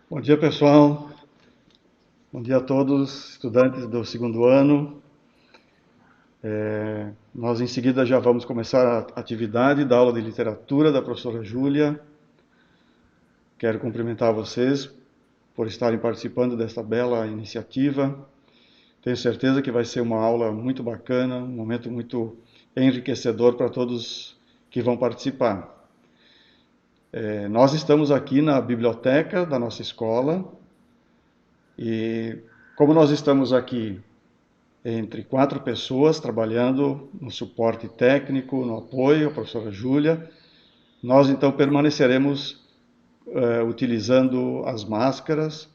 Bom dia, pessoal. Bom dia a todos, estudantes do segundo ano. Nós em seguida já vamos começar a atividade da aula de literatura da professora Júlia. Quero cumprimentar vocês por estarem participando desta bela iniciativa. Tenho certeza que vai ser uma aula muito bacana, um momento muito enriquecedor para todos que vão participar. Nós estamos aqui na biblioteca da nossa escola e, como nós estamos aqui entre 4 pessoas trabalhando no suporte técnico, no apoio à professora Júlia, nós então permaneceremos utilizando as máscaras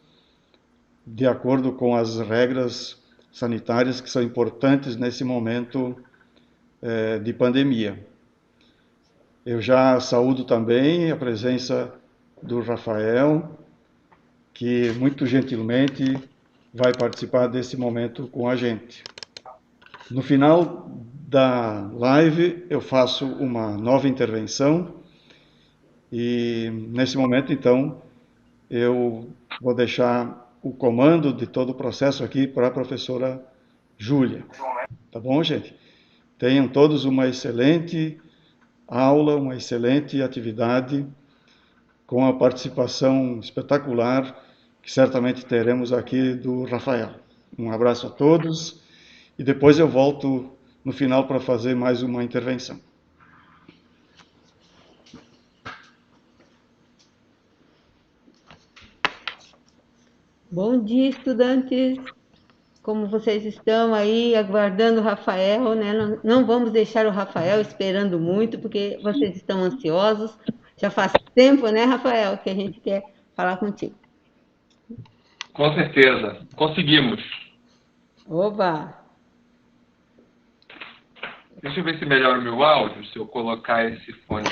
de acordo com as regras sanitárias que são importantes nesse momento de pandemia. Eu já saúdo também a presença do Rafael, que muito gentilmente vai participar desse momento com a gente. No final da live eu faço uma nova intervenção e nesse momento então eu vou deixar o comando de todo o processo aqui para a professora Júlia. Tá bom, gente? Tenham todos uma excelente aula, uma excelente atividade com a participação espetacular que certamente teremos aqui do Rafael. Um abraço a todos e depois eu volto no final para fazer mais uma intervenção. Bom dia, estudantes. Como vocês estão aí aguardando o Rafael, né? Não vamos deixar o Rafael esperando muito, porque vocês estão ansiosos. Já faz tempo, né, Rafael, que a gente quer falar contigo. Com certeza. Conseguimos. Oba! Deixa eu ver se melhora o meu áudio, se eu colocar esse fone.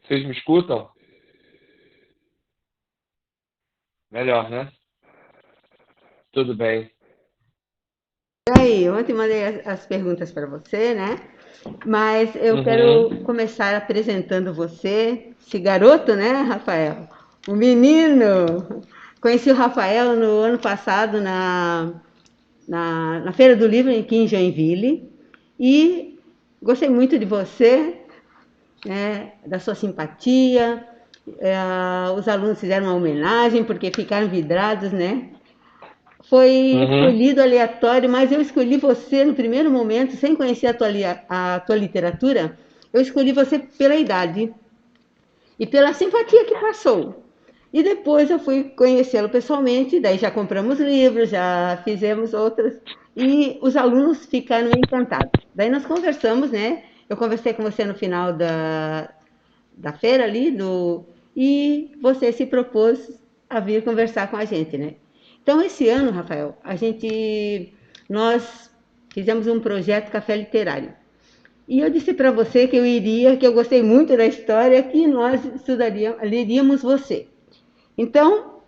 Vocês me escutam? Melhor, né? Tudo bem. E aí, ontem mandei as perguntas para você, né? Mas eu quero começar apresentando você, esse garoto, né, Rafael? O menino! Conheci o Rafael no ano passado na Feira do Livro aqui em Joinville e gostei muito de você, né, da sua simpatia. Os alunos fizeram uma homenagem porque ficaram vidrados, né? Foi escolhido aleatório, mas eu escolhi você no primeiro momento, sem conhecer a tua literatura. Eu escolhi você pela idade e pela simpatia que passou. E depois eu fui conhecê-lo pessoalmente, daí já compramos livros, já fizemos outras, e os alunos ficaram encantados. Daí nós conversamos, né? Eu conversei com você no final da feira ali, e você se propôs a vir conversar com a gente, né? Então, esse ano, Rafael, nós fizemos um projeto Café Literário. E eu disse para você que eu iria, que eu gostei muito da história, que nós leríamos você. Então,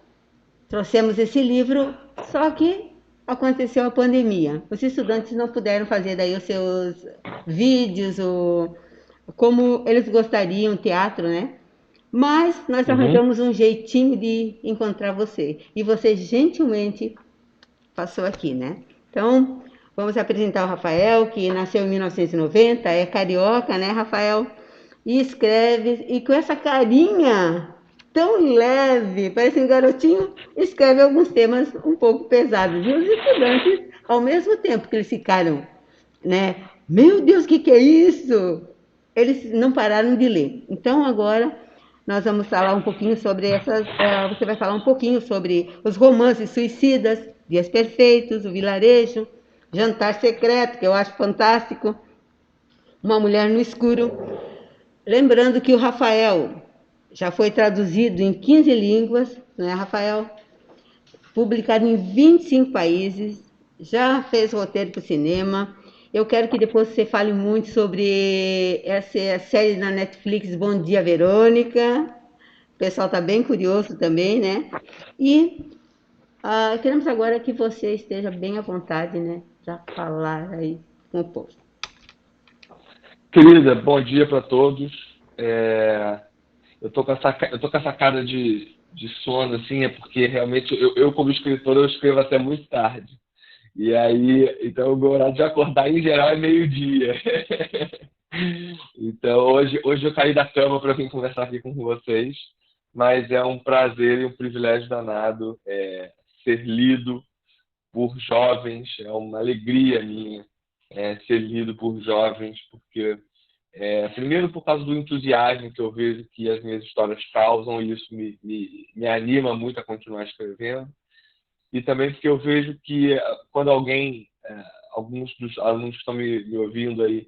trouxemos esse livro, só que aconteceu a pandemia. Os estudantes não puderam fazer daí os seus vídeos, como eles gostariam, teatro, né? Mas nós arranjamos um jeitinho de encontrar você. E você gentilmente passou aqui, né? Então, vamos apresentar o Rafael, que nasceu em 1990, é carioca, né, Rafael? E escreve, e com essa carinha tão leve, parece um garotinho, escreve alguns temas um pouco pesados. E os estudantes, ao mesmo tempo que eles ficaram, né? Meu Deus, o que é isso? Eles não pararam de ler. Então, agora nós vamos falar um pouquinho sobre essas. Você vai falar um pouquinho sobre os romances suicidas, Dias Perfeitos, O Vilarejo, Jantar Secreto, que eu acho fantástico, Uma Mulher no Escuro. Lembrando que o Rafael já foi traduzido em 15 línguas, não é, Rafael? Publicado em 25 países, já fez roteiro para o cinema. Eu quero que depois você fale muito sobre essa série na Netflix, Bom Dia, Verônica. pessoal está bem curioso também, né? E queremos agora que você esteja bem à vontade, né? Para falar aí com o povo. Querida, bom dia para todos. Eu tô com essa cara de sono, assim, é porque realmente eu como escritor, eu escrevo até muito tarde. E aí, então o meu horário de acordar em geral é meio-dia. Então hoje eu caí da cama para vir conversar aqui com vocês, mas é um prazer e um privilégio danado ser lido por jovens, é uma alegria minha ser lido por jovens, porque primeiro por causa do entusiasmo que eu vejo que as minhas histórias causam, e isso me anima muito a continuar escrevendo, e também porque eu vejo que quando alguns dos alunos que estão me ouvindo aí,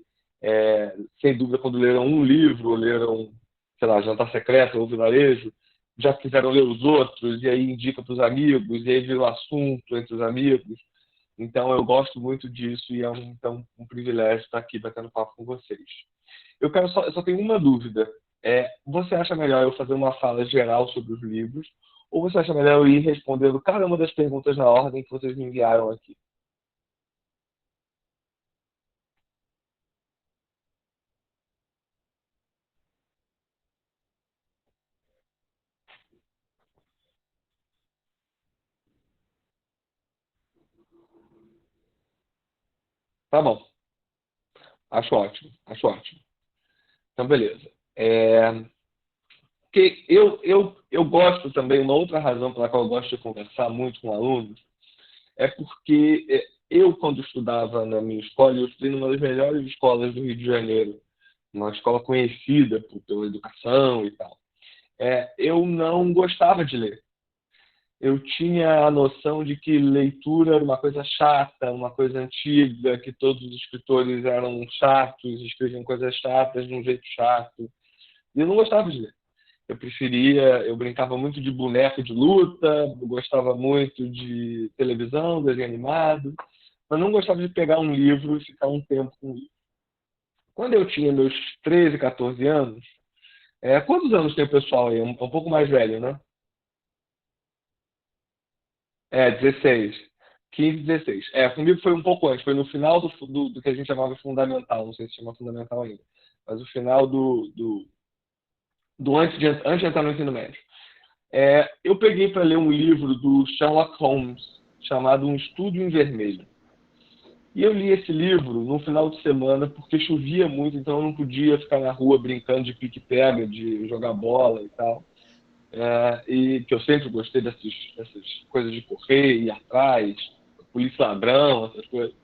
sem dúvida, quando leram um livro, ou leram, sei lá, Jantar Secreto ou Vilarejo, já quiseram ler os outros, e aí indica para os amigos, e aí vira um assunto entre os amigos. Então, eu gosto muito disso e então, um privilégio estar aqui batendo papo com vocês. Eu só tenho uma dúvida. Você acha melhor eu fazer uma fala geral sobre os livros, ou você acha melhor eu ir respondendo cada uma das perguntas na ordem que vocês me enviaram aqui? Tá bom. Acho ótimo. Acho ótimo. Então, beleza. Porque eu gosto também, uma outra razão pela qual eu gosto de conversar muito com alunos, é porque eu, quando estudava na minha escola, eu estudei numa das melhores escolas do Rio de Janeiro, uma escola conhecida pela educação e tal. Eu não gostava de ler. Eu tinha a noção de que leitura era uma coisa chata, uma coisa antiga, que todos os escritores eram chatos, escreviam coisas chatas de um jeito chato. E eu não gostava de ler. Eu brincava muito de boneco de luta, eu gostava muito de televisão, desenho animado, mas não gostava de pegar um livro e ficar um tempo com ele. Quando eu tinha meus 13, 14 anos, quantos anos tem o pessoal aí? Um pouco mais velho, né? 16. 15, 16. Comigo foi um pouco antes, foi no final do que a gente chamava de fundamental, não sei se chama fundamental ainda, mas o final do antes de entrar no ensino médio. Eu peguei para ler um livro do Sherlock Holmes, chamado Um Estudo em Vermelho. E eu li esse livro no final de semana porque chovia muito, então eu não podia ficar na rua brincando de pique-pega, de jogar bola e tal. E que eu sempre gostei dessas coisas de correr, ir atrás, polícia ladrão, essas coisas.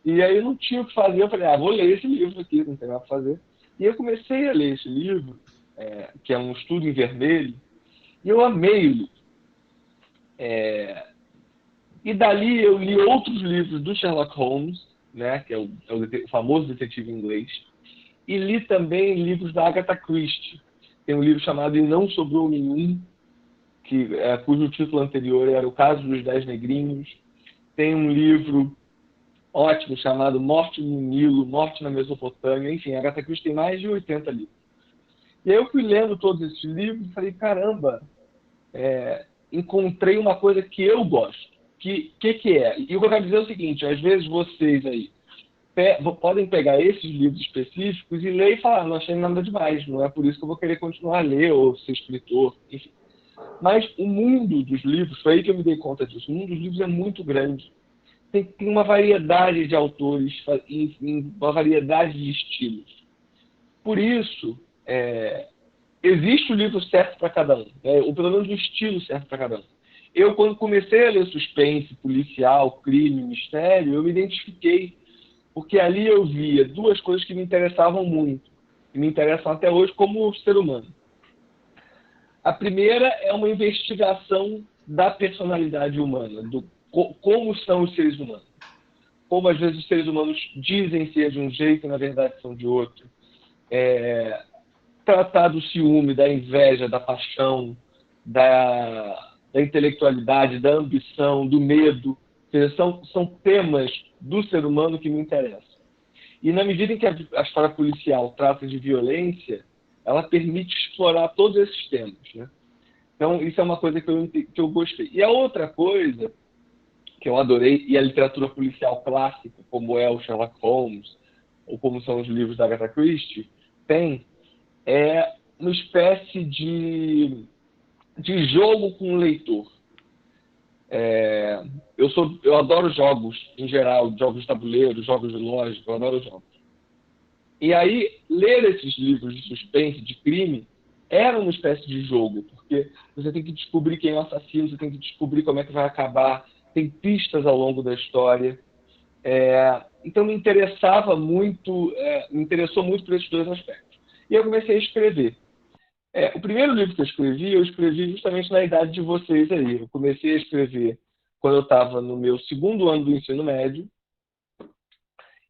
E aí eu não tinha o que fazer, eu falei, vou ler esse livro aqui, não tem nada para fazer. E eu comecei a ler esse livro, que é Um Estudo em Vermelho, e eu amei o livro. E dali eu li outros livros do Sherlock Holmes, né, que é o famoso detetive inglês, e li também livros da Agatha Christie. Tem um livro chamado E Não Sobrou Nenhum, cujo título anterior era O Caso dos 10 Negrinhos. Tem um livro ótimo chamado Morte no Nilo, Morte na Mesopotâmia. Enfim, a Agatha Christie tem mais de 80 livros. E aí eu fui lendo todos esses livros e falei, caramba, encontrei uma coisa que eu gosto. Que é? E o que eu quero dizer é o seguinte, às vezes vocês aí podem pegar esses livros específicos e ler e falar, não achei nada demais, não é por isso que eu vou querer continuar a ler ou ser escritor, enfim. Mas o mundo dos livros, foi aí que eu me dei conta disso, o mundo dos livros é muito grande. Tem uma variedade de autores, uma variedade de estilos. Por isso, existe o livro certo para cada um, ou pelo menos o estilo certo para cada um. Eu, quando comecei a ler suspense, policial, crime, mistério, eu me identifiquei, porque ali eu via duas coisas que me interessavam muito, e me interessam até hoje como ser humano. A primeira é uma investigação da personalidade humana, como são os seres humanos. Como às vezes os seres humanos dizem ser de um jeito e na verdade são de outro. Tratar do ciúme, da inveja, da paixão, da intelectualidade, da ambição, do medo. Ou seja, são temas do ser humano que me interessam. E na medida em que a história policial trata de violência, ela permite explorar todos esses temas, né? Então, isso é uma coisa que eu gostei. E a outra coisa que eu adorei, e a literatura policial clássica, como é o Sherlock Holmes, ou como são os livros da Agatha Christie, tem, é uma espécie de jogo com o leitor. Eu adoro jogos, em geral, jogos de tabuleiro, jogos de lógica, eu adoro jogos. E aí, ler esses livros de suspense, de crime, era uma espécie de jogo, porque você tem que descobrir quem é o assassino, você tem que descobrir como é que vai acabar, tem pistas ao longo da história. Então me interessou muito por esses dois aspectos. E eu comecei a escrever. O primeiro livro que eu escrevi justamente na idade de vocês aí. Eu comecei a escrever quando eu estava no meu segundo ano do ensino médio,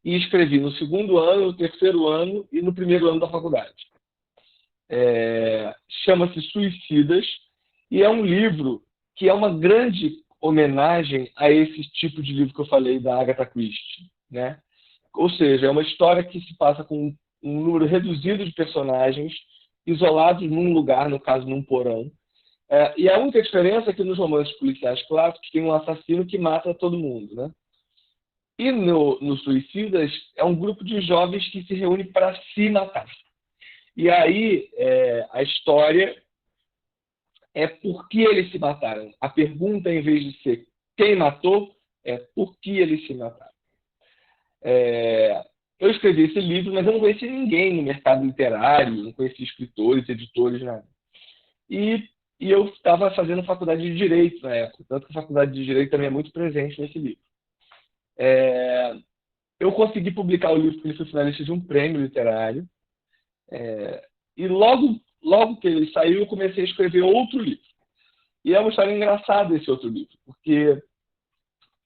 e escrevi no segundo ano, no terceiro ano e no primeiro ano da faculdade. Chama-se Suicidas, e é um livro que é uma grande homenagem a esse tipo de livro que eu falei da Agatha Christie, né? Ou seja, é uma história que se passa com um número reduzido de personagens isolados num lugar, no caso num porão. E a única diferença é que nos romances policiais clássicos tem um assassino que mata todo mundo, né? E no Suicidas é um grupo de jovens que se reúne para se matar. E aí a história é por que eles se mataram. A pergunta, em vez de ser quem matou, é por que eles se mataram. Eu escrevi esse livro, mas eu não conhecia ninguém no mercado literário, não conhecia escritores, editores, nada. E eu estava fazendo faculdade de Direito na época, tanto que a faculdade de Direito também é muito presente nesse livro. Eu consegui publicar o livro porque ele foi finalista de um prêmio literário, e logo que ele saiu, eu comecei a escrever outro livro. E é uma história engraçada esse outro livro, porque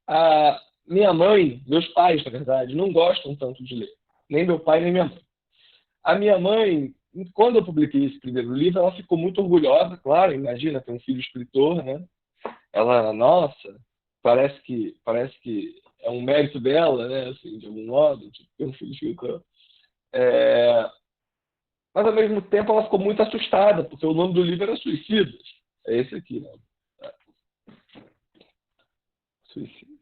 a minha mãe, meus pais, na verdade, não gostam tanto de ler. Nem meu pai, nem minha mãe. A minha mãe, quando eu publiquei esse primeiro livro, ela ficou muito orgulhosa, claro, imagina, ter um filho escritor, né? Ela, nossa, parece que é um mérito dela, né? Assim, de algum modo, de ter um filho escritor. Mas, ao mesmo tempo, ela ficou muito assustada, porque o nome do livro era Suicidas. É esse aqui, né? Suicidas.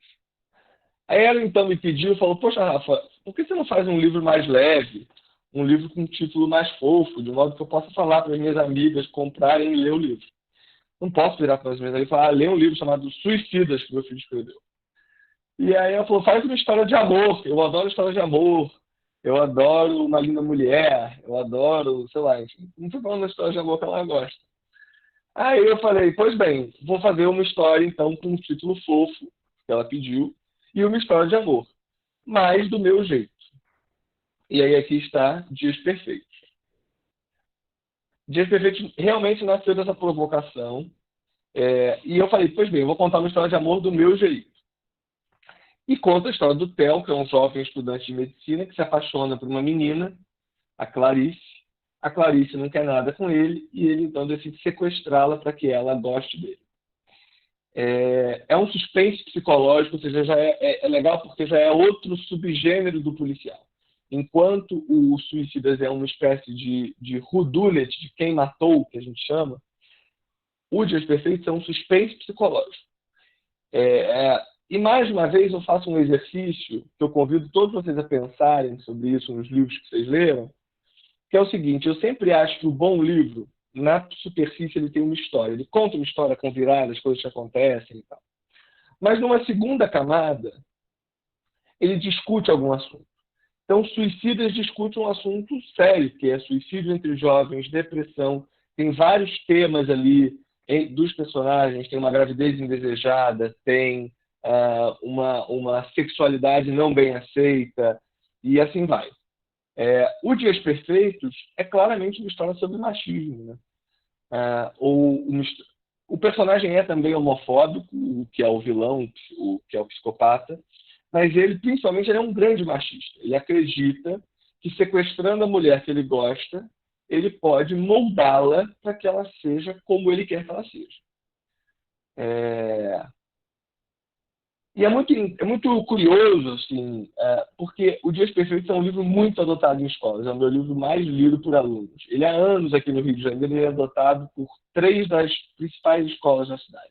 Aí ela então me pediu, falou, poxa, Rafa, por que você não faz um livro mais leve? Um livro com um título mais fofo, de modo que eu possa falar para as minhas amigas comprarem e ler o livro. Não posso virar para as minhas amigas e falar, lê um livro chamado Suicidas, que meu filho escreveu. E aí ela falou, faz uma história de amor. Eu adoro história de amor. Eu adoro Uma Linda Mulher. Eu adoro, sei lá, não foi falando da história de amor que ela gosta. Aí eu falei, pois bem, vou fazer uma história então com um título fofo, que ela pediu, e uma história de amor, mas do meu jeito. E aí aqui está Dias Perfeitos. Dias Perfeitos realmente nasceu dessa provocação, e eu falei, pois bem, eu vou contar uma história de amor do meu jeito. E conta a história do Theo, que é um jovem estudante de medicina que se apaixona por uma menina, a Clarice. A Clarice não quer nada com ele e ele então decide sequestrá-la para que ela goste dele. É um suspense psicológico, ou seja, já é legal porque já é outro subgênero do policial. Enquanto o Suicidas é uma espécie de whodunit, de quem matou, que a gente chama, o Dias Perfeitos é um suspense psicológico. E mais uma vez eu faço um exercício que eu convido todos vocês a pensarem sobre isso nos livros que vocês leram, que é o seguinte, eu sempre acho que o bom livro, na superfície, ele tem uma história. Ele conta uma história com viradas, coisas que acontecem e tal. Mas numa segunda camada, ele discute algum assunto. Então, Suicidas discute um assunto sério, que é suicídio entre jovens, depressão. Tem vários temas ali dos personagens. Tem uma gravidez indesejada, tem uma sexualidade não bem aceita, e assim vai. O Dias Perfeitos é claramente uma história sobre machismo, né? O personagem é também homofóbico, o que é o vilão, o que é o psicopata, mas ele, principalmente, ele é um grande machista. Ele acredita que sequestrando a mulher que ele gosta, ele pode moldá-la para que ela seja como ele quer que ela seja. E é muito curioso, assim, porque O Dias Perfeitos é um livro muito adotado em escolas, é o meu livro mais lido por alunos. Ele há anos aqui no Rio de Janeiro, ele é adotado por 3 das principais escolas da cidade.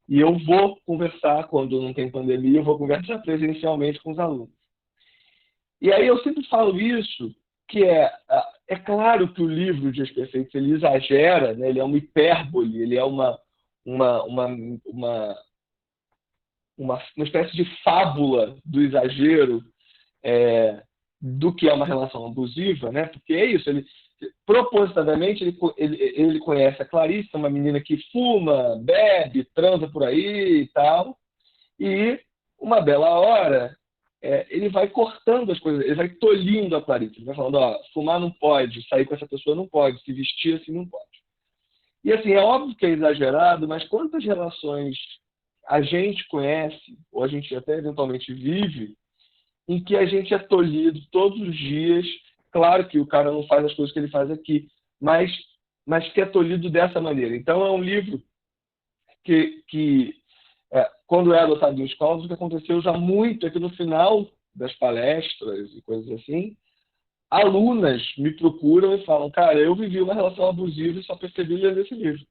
E eu vou conversar, quando não tem pandemia, eu vou conversar presencialmente com os alunos. E aí eu sempre falo isso, que é claro que o livro Dias Perfeitos, ele exagera, né? Ele é uma hipérbole, ele é uma espécie de fábula do exagero, do que é uma relação abusiva, né? Porque é isso, ele propositadamente ele conhece a Clarice, uma menina que fuma, bebe, transa por aí e tal, e uma bela hora ele vai cortando as coisas, ele vai tolhindo a Clarice, ele vai falando, ó, fumar não pode, sair com essa pessoa não pode, se vestir assim não pode. E assim, é óbvio que é exagerado, mas quantas relações a gente conhece, ou a gente até eventualmente vive, em que a gente é tolhido todos os dias. Claro que o cara não faz as coisas que ele faz aqui, mas que é tolhido dessa maneira. Então, é um livro que quando é adotado em escolas, o que aconteceu já muito é que no final das palestras e coisas assim, alunas me procuram e falam, cara, eu vivi uma relação abusiva e só percebi lendo esse livro.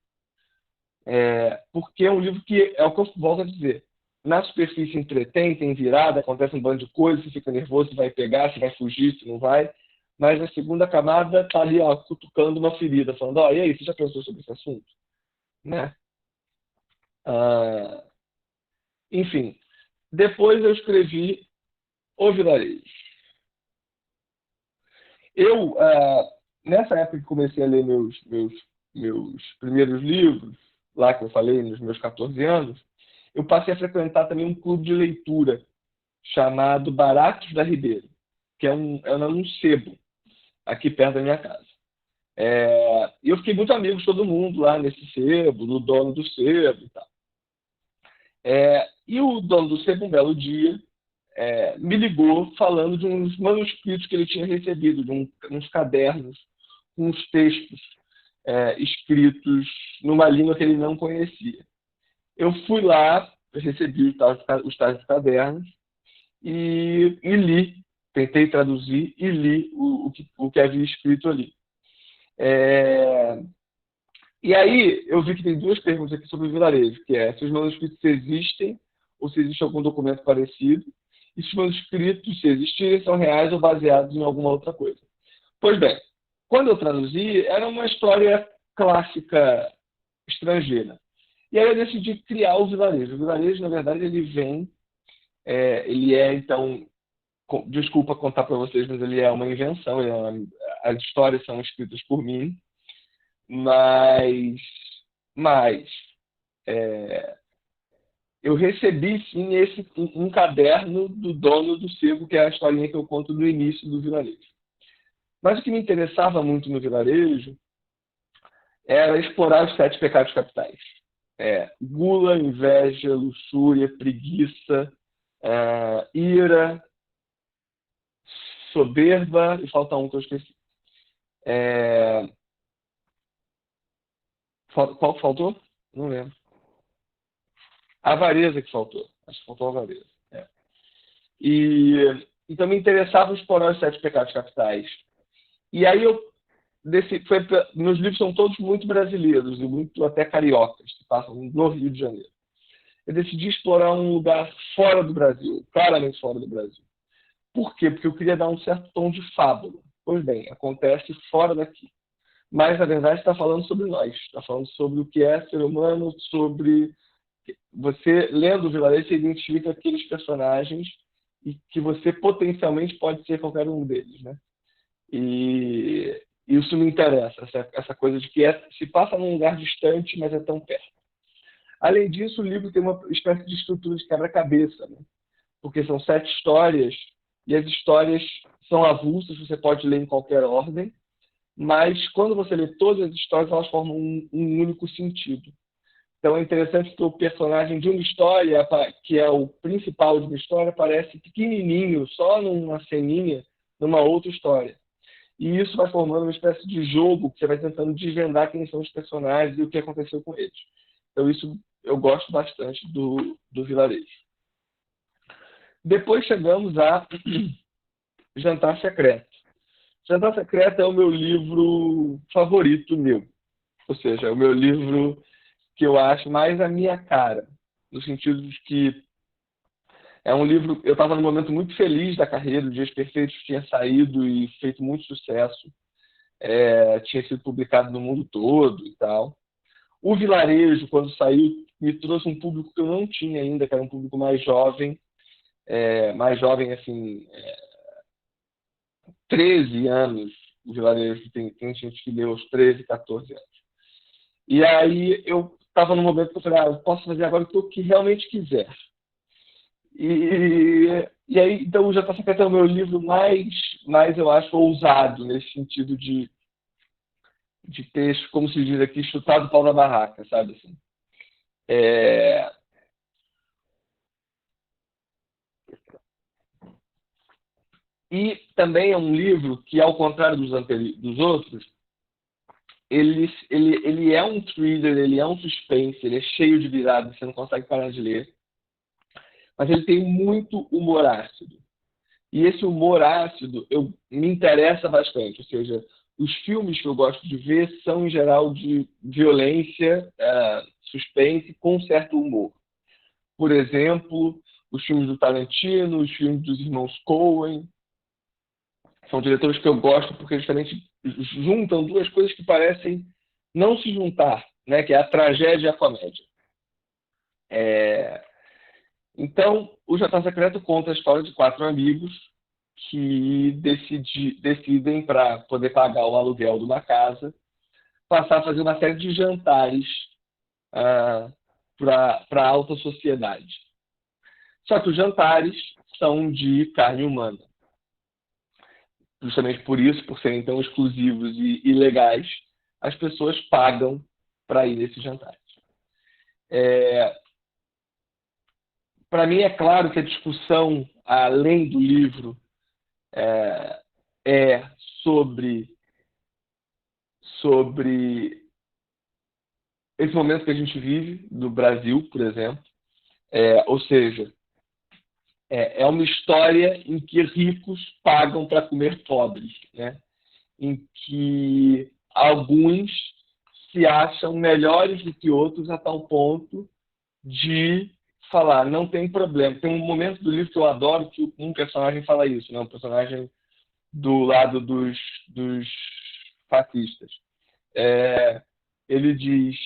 Porque é um livro que, é o que eu volto a dizer, na superfície entretém, tem virada, acontece um bando de coisas, você fica nervoso, se vai pegar, se vai fugir, se não vai. Mas a segunda camada está ali, ó, cutucando uma ferida, falando, ó, e aí, você já pensou sobre esse assunto? Né? Enfim, depois eu escrevi O Vilarejo. Eu, nessa época que comecei a ler meus primeiros livros, lá que eu falei, nos meus 14 anos, eu passei a frequentar também um clube de leitura chamado Baratos da Ribeira, que é um sebo aqui perto da minha casa. E eu fiquei muito amigo de todo mundo lá nesse sebo, do dono do sebo e tal. E o dono do sebo, um belo dia, me ligou falando de uns manuscritos que ele tinha recebido, de uns cadernos, uns textos escritos numa língua que ele não conhecia. Eu fui lá, recebi os tais cadernos e li, tentei traduzir e li o que havia escrito ali. E aí eu vi que tem 2 perguntas aqui sobre o vilarejo, que é se os manuscritos existem ou se existe algum documento parecido, e se os manuscritos, se existirem, são reais ou baseados em alguma outra coisa. Pois bem, quando eu traduzi, era uma história clássica estrangeira. E aí eu decidi criar o vilarejo. O vilarejo, na verdade, ele é, então, desculpa contar para vocês, mas ele é uma invenção, as histórias são escritas por mim, mas eu recebi, sim, um caderno do dono do sebo, que é a historinha que eu conto do início do vilarejo. Mas o que me interessava muito no vilarejo era explorar os 7 pecados capitais. Gula, inveja, luxúria, preguiça, ira, soberba, e falta um que eu esqueci. Qual que faltou? Não lembro. A avareza que faltou. Acho que faltou a avareza. Então me interessava explorar os 7 pecados capitais. E aí meus livros são todos muito brasileiros e muito até cariocas, que passam no Rio de Janeiro. Eu decidi explorar um lugar fora do Brasil, claramente fora do Brasil. Por quê? Porque eu queria dar um certo tom de fábula. Pois bem, acontece fora daqui. Mas, na verdade, está falando sobre nós. Está falando sobre o que é ser humano, sobre... Você, lendo o Vilarejo, você identifica aqueles personagens e que você potencialmente pode ser qualquer um deles, né? E isso me interessa, essa coisa de que se passa num lugar distante, mas é tão perto. Além disso, o livro tem uma espécie de estrutura de quebra-cabeça, né? Porque são 7 histórias, e as histórias são avulsas, você pode ler em qualquer ordem, mas quando você lê todas as histórias, elas formam um único sentido. Então é interessante que o personagem de uma história, que é o principal de uma história, aparece pequenininho, só numa ceninha, numa outra história. E isso vai formando uma espécie de jogo que você vai tentando desvendar quem são os personagens e o que aconteceu com eles. Então isso eu gosto bastante do Vilarejo. Depois chegamos a Jantar Secreto. Jantar Secreto é o meu livro favorito meu. Ou seja, é o meu livro que eu acho mais a minha cara. No sentido de que é um livro... Eu estava num momento muito feliz da carreira, o Dias Perfeitos tinha saído e feito muito sucesso. Tinha sido publicado no mundo todo e tal. O Vilarejo, quando saiu, me trouxe um público que eu não tinha ainda, que era um público mais jovem, assim, 13 anos. O Vilarejo tem gente que leu aos 13, 14 anos. E aí eu estava num momento que eu falei, eu posso fazer agora o que realmente quiser. E aí, então, o Jantar Secreto é o meu livro mais, eu acho, ousado, nesse sentido de ter, como se diz aqui, chutado o pau da barraca, sabe? Assim. E também é um livro que, ao contrário dos outros, ele é um thriller, ele é um suspense, ele é cheio de viradas, você não consegue parar de ler. Mas ele tem muito humor ácido. E esse humor ácido me interessa bastante. Ou seja, os filmes que eu gosto de ver são, em geral, de violência, suspense, com certo humor. Por exemplo, os filmes do Tarantino, os filmes dos irmãos Coen. São diretores que eu gosto porque justamente juntam duas coisas que parecem não se juntar, né? Que é a tragédia e a comédia. Então, o Jantar Secreto conta a história de 4 amigos que decidem, para poder pagar o aluguel de uma casa, passar a fazer uma série de jantares para a alta sociedade. Só que os jantares são de carne humana. Justamente por isso, por serem tão exclusivos e ilegais, as pessoas pagam para ir nesses jantares. Para mim, é claro que a discussão, além do livro, é sobre esse momento que a gente vive no Brasil, por exemplo. Ou seja, é uma história em que ricos pagam para comer pobres, né? Em que alguns se acham melhores do que outros a tal ponto de falar, não tem problema. Tem um momento do livro que eu adoro que um personagem fala isso, né? Um personagem do lado dos fascistas. Ele diz,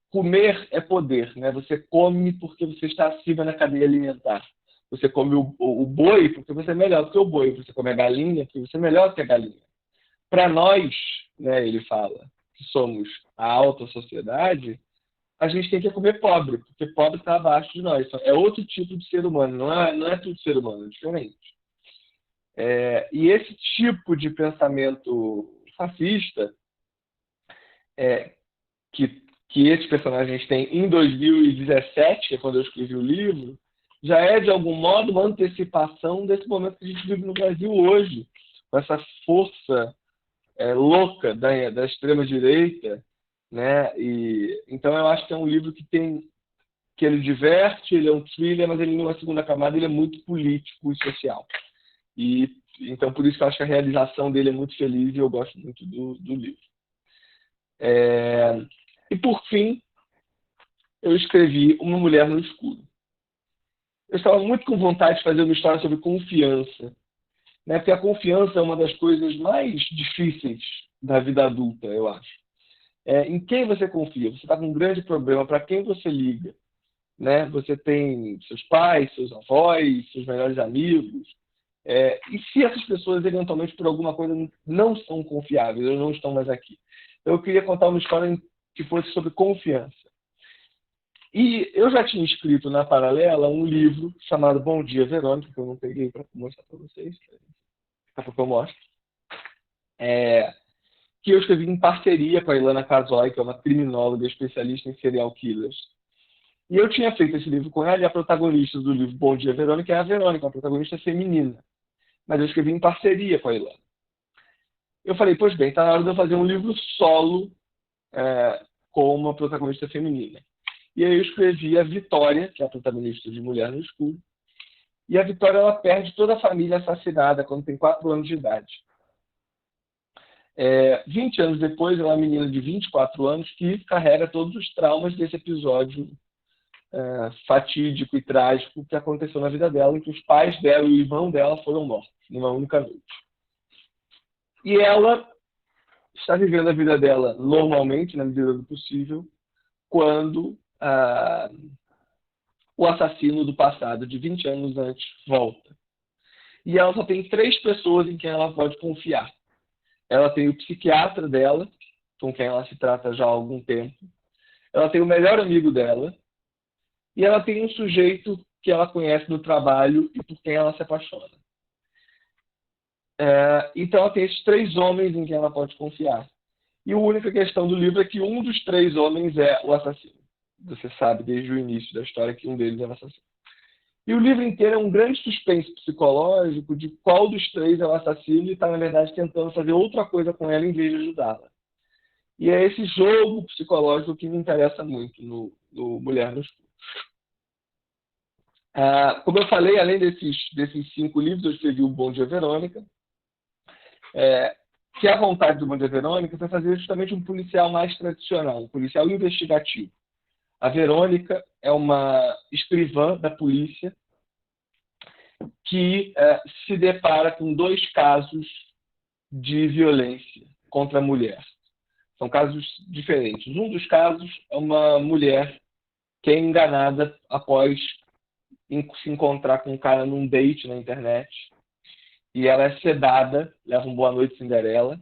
comer é poder, né? Você come porque você está acima na cadeia alimentar. Você come o boi porque você é melhor do que o boi. Você come a galinha porque você é melhor do que a galinha. Para nós, né, ele fala, que somos a alta sociedade, a gente tem que comer pobre, porque pobre está abaixo de nós. É outro tipo de ser humano, não é tudo ser humano, é diferente. E esse tipo de pensamento fascista que esses personagens têm em 2017, que é quando eu escrevi o livro, já é, de algum modo, uma antecipação desse momento que a gente vive no Brasil hoje, com essa força louca da extrema-direita, né? Então, eu acho que é um livro que ele diverte, ele é um thriller, mas ele, numa segunda camada, ele é muito político e social. Então, por isso que eu acho que a realização dele é muito feliz e eu gosto muito do livro. E, por fim, eu escrevi Uma Mulher no Escuro. Eu estava muito com vontade de fazer uma história sobre confiança, né? Porque a confiança é uma das coisas mais difíceis da vida adulta, eu acho. Em quem você confia? Você está com um grande problema, para quem você liga? Né? Você tem seus pais, seus avós, seus melhores amigos. E se essas pessoas, eventualmente, por alguma coisa, não são confiáveis, ou não estão mais aqui? Então, eu queria contar uma história que fosse sobre confiança. E eu já tinha escrito na Paralela um livro chamado Bom Dia, Verônica, que eu não peguei para mostrar para vocês, daqui a pouco eu mostro, que eu escrevi em parceria com a Ilana Kazoy, que é uma criminóloga especialista em serial killers. E eu tinha feito esse livro com ela, e a protagonista do livro Bom Dia, Verônica é a Verônica, uma protagonista feminina. Mas eu escrevi em parceria com a Ilana. Eu falei, pois bem, está na hora de eu fazer um livro solo com uma protagonista feminina. E aí eu escrevi a Vitória, que é a protagonista de Mulher no Escuro, E a Vitória ela perde toda a família assassinada quando tem 4 anos de idade. 20 anos depois, ela é uma menina de 24 anos que carrega todos os traumas desse episódio fatídico e trágico que aconteceu na vida dela, em que os pais dela e o irmão dela foram mortos numa única noite. E ela está vivendo a vida dela normalmente, na medida do possível, quando o assassino do passado, de 20 anos antes, volta. E ela só tem 3 pessoas em quem ela pode confiar. Ela tem o psiquiatra dela, com quem ela se trata já há algum tempo. Ela tem o melhor amigo dela. E ela tem um sujeito que ela conhece no trabalho e por quem ela se apaixona. Então ela tem esses 3 homens em quem ela pode confiar. E a única questão do livro é que um dos 3 homens é o assassino. Você sabe desde o início da história que um deles é o assassino. E o livro inteiro é um grande suspense psicológico de qual dos 3 é o assassino e está, na verdade, tentando fazer outra coisa com ela em vez de ajudá-la. E é esse jogo psicológico que me interessa muito no Mulher no Escuro. Como eu falei, além desses 5 livros, eu escrevi o Bom Dia Verônica, que a vontade do Bom Dia Verônica foi fazer justamente um policial mais tradicional, um policial investigativo. A Verônica é uma escrivã da polícia que se depara com 2 casos de violência contra a mulher. São casos diferentes. Um dos casos é uma mulher que é enganada após se encontrar com um cara num date na internet. E ela é sedada, leva um Boa Noite Cinderela,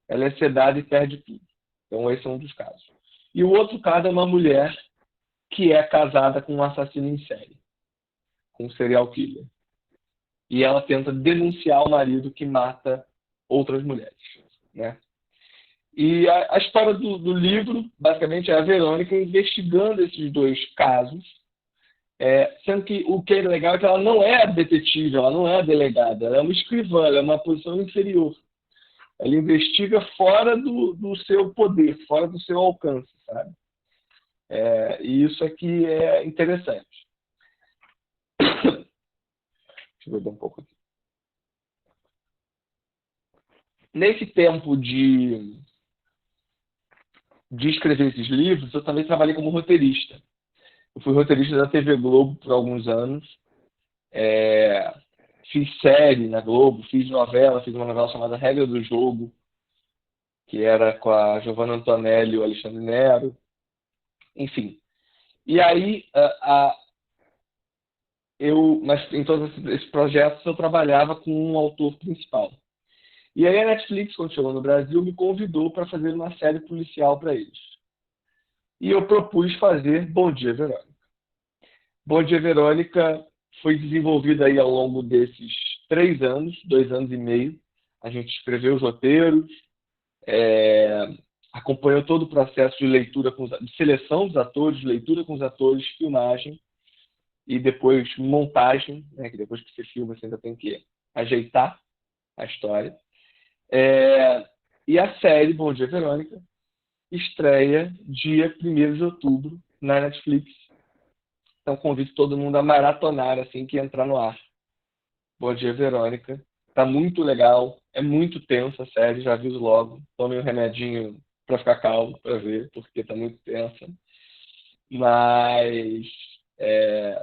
ela é sedada e perde tudo. Então esse é um dos casos. E o outro caso é uma mulher que é casada com um assassino em série, com um serial killer. E ela tenta denunciar o marido que mata outras mulheres, né? E a história do livro, basicamente, é a Verônica investigando esses 2 casos, sendo que o que é legal é que ela não é a detetive, ela não é a delegada, ela é uma escrivã, ela é uma posição inferior. Ela investiga fora do seu poder, fora do seu alcance, sabe? E isso aqui é interessante. Deixa eu beber um pouco aqui. Nesse tempo de escrever esses livros, eu também trabalhei como roteirista. Eu fui roteirista da TV Globo por alguns anos. Fiz série na Globo, fiz uma novela chamada Regra do Jogo, que era com a Giovanna Antonelli e o Alexandre Nero. Enfim. E aí, mas em todos esses projetos eu trabalhava com um autor principal. E aí a Netflix, quando chegou no Brasil, me convidou para fazer uma série policial para eles. E eu propus fazer Bom Dia Verônica. Bom Dia Verônica foi desenvolvida aí ao longo desses 3 anos, 2 anos e meio. A gente escreveu os roteiros, acompanhou todo o processo de leitura, de seleção dos atores, leitura com os atores, filmagem e depois montagem, né, que depois que você filma você ainda tem que ajeitar a história. E a série Bom Dia Verônica estreia dia 1º de outubro na Netflix. Então convido todo mundo a maratonar assim que entrar no ar. Bom Dia Verônica. Tá muito legal, é muito tensa a série, já aviso logo. Tome um remedinho para ficar calmo, para ver, porque tá muito tensa. Mas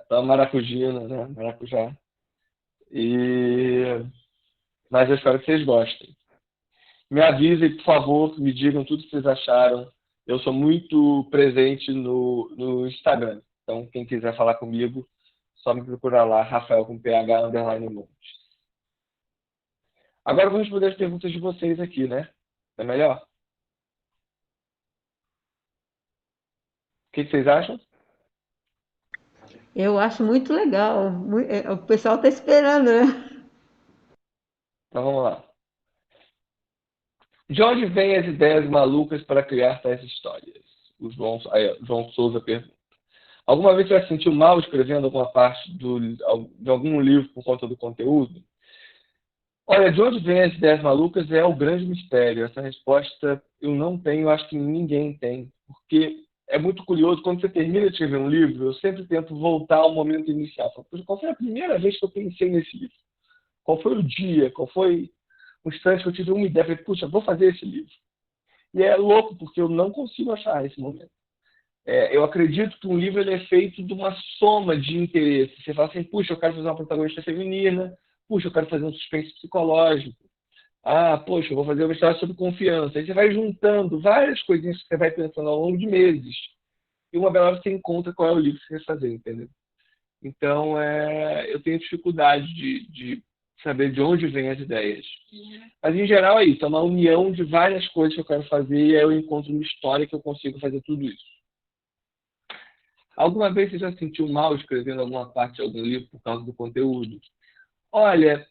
tá maracujina, né? Maracujá. Mas eu espero que vocês gostem. Me avisem, por favor, me digam tudo que vocês acharam. Eu sou muito presente no Instagram. Então, quem quiser falar comigo, só me procurar lá, Rafael com PH _Montes. Agora vamos responder as perguntas de vocês aqui, né? É melhor? O que vocês acham? Eu acho muito legal. O pessoal está esperando, né? Então vamos lá. De onde vêm as ideias malucas para criar tais histórias? O João Souza pergunta. Alguma vez você já se sentiu mal escrevendo alguma parte de algum livro por conta do conteúdo? Olha, de onde vêm as ideias malucas é o grande mistério. Essa resposta eu não tenho, acho que ninguém tem. Porque é muito curioso, quando você termina de escrever um livro, eu sempre tento voltar ao momento inicial. Falo, qual foi a primeira vez que eu pensei nesse livro? Qual foi o dia? Qual foi o instante que eu tive uma ideia? Falei, puxa, vou fazer esse livro. E é louco, porque eu não consigo achar esse momento. Eu acredito que um livro ele é feito de uma soma de interesses. Você fala assim, puxa, eu quero fazer uma protagonista feminina, puxa, eu quero fazer um suspense psicológico. Ah, poxa, eu vou fazer uma história sobre confiança. Aí você vai juntando várias coisinhas que você vai pensando ao longo de meses. E uma bela hora você encontra qual é o livro que você quer fazer, entendeu? Então, eu tenho dificuldade de saber de onde vêm as ideias. Mas, em geral, é isso. É uma união de várias coisas que eu quero fazer e aí eu encontro uma história que eu consigo fazer tudo isso. Alguma vez você já sentiu mal escrevendo alguma parte de algum livro por causa do conteúdo? Olha,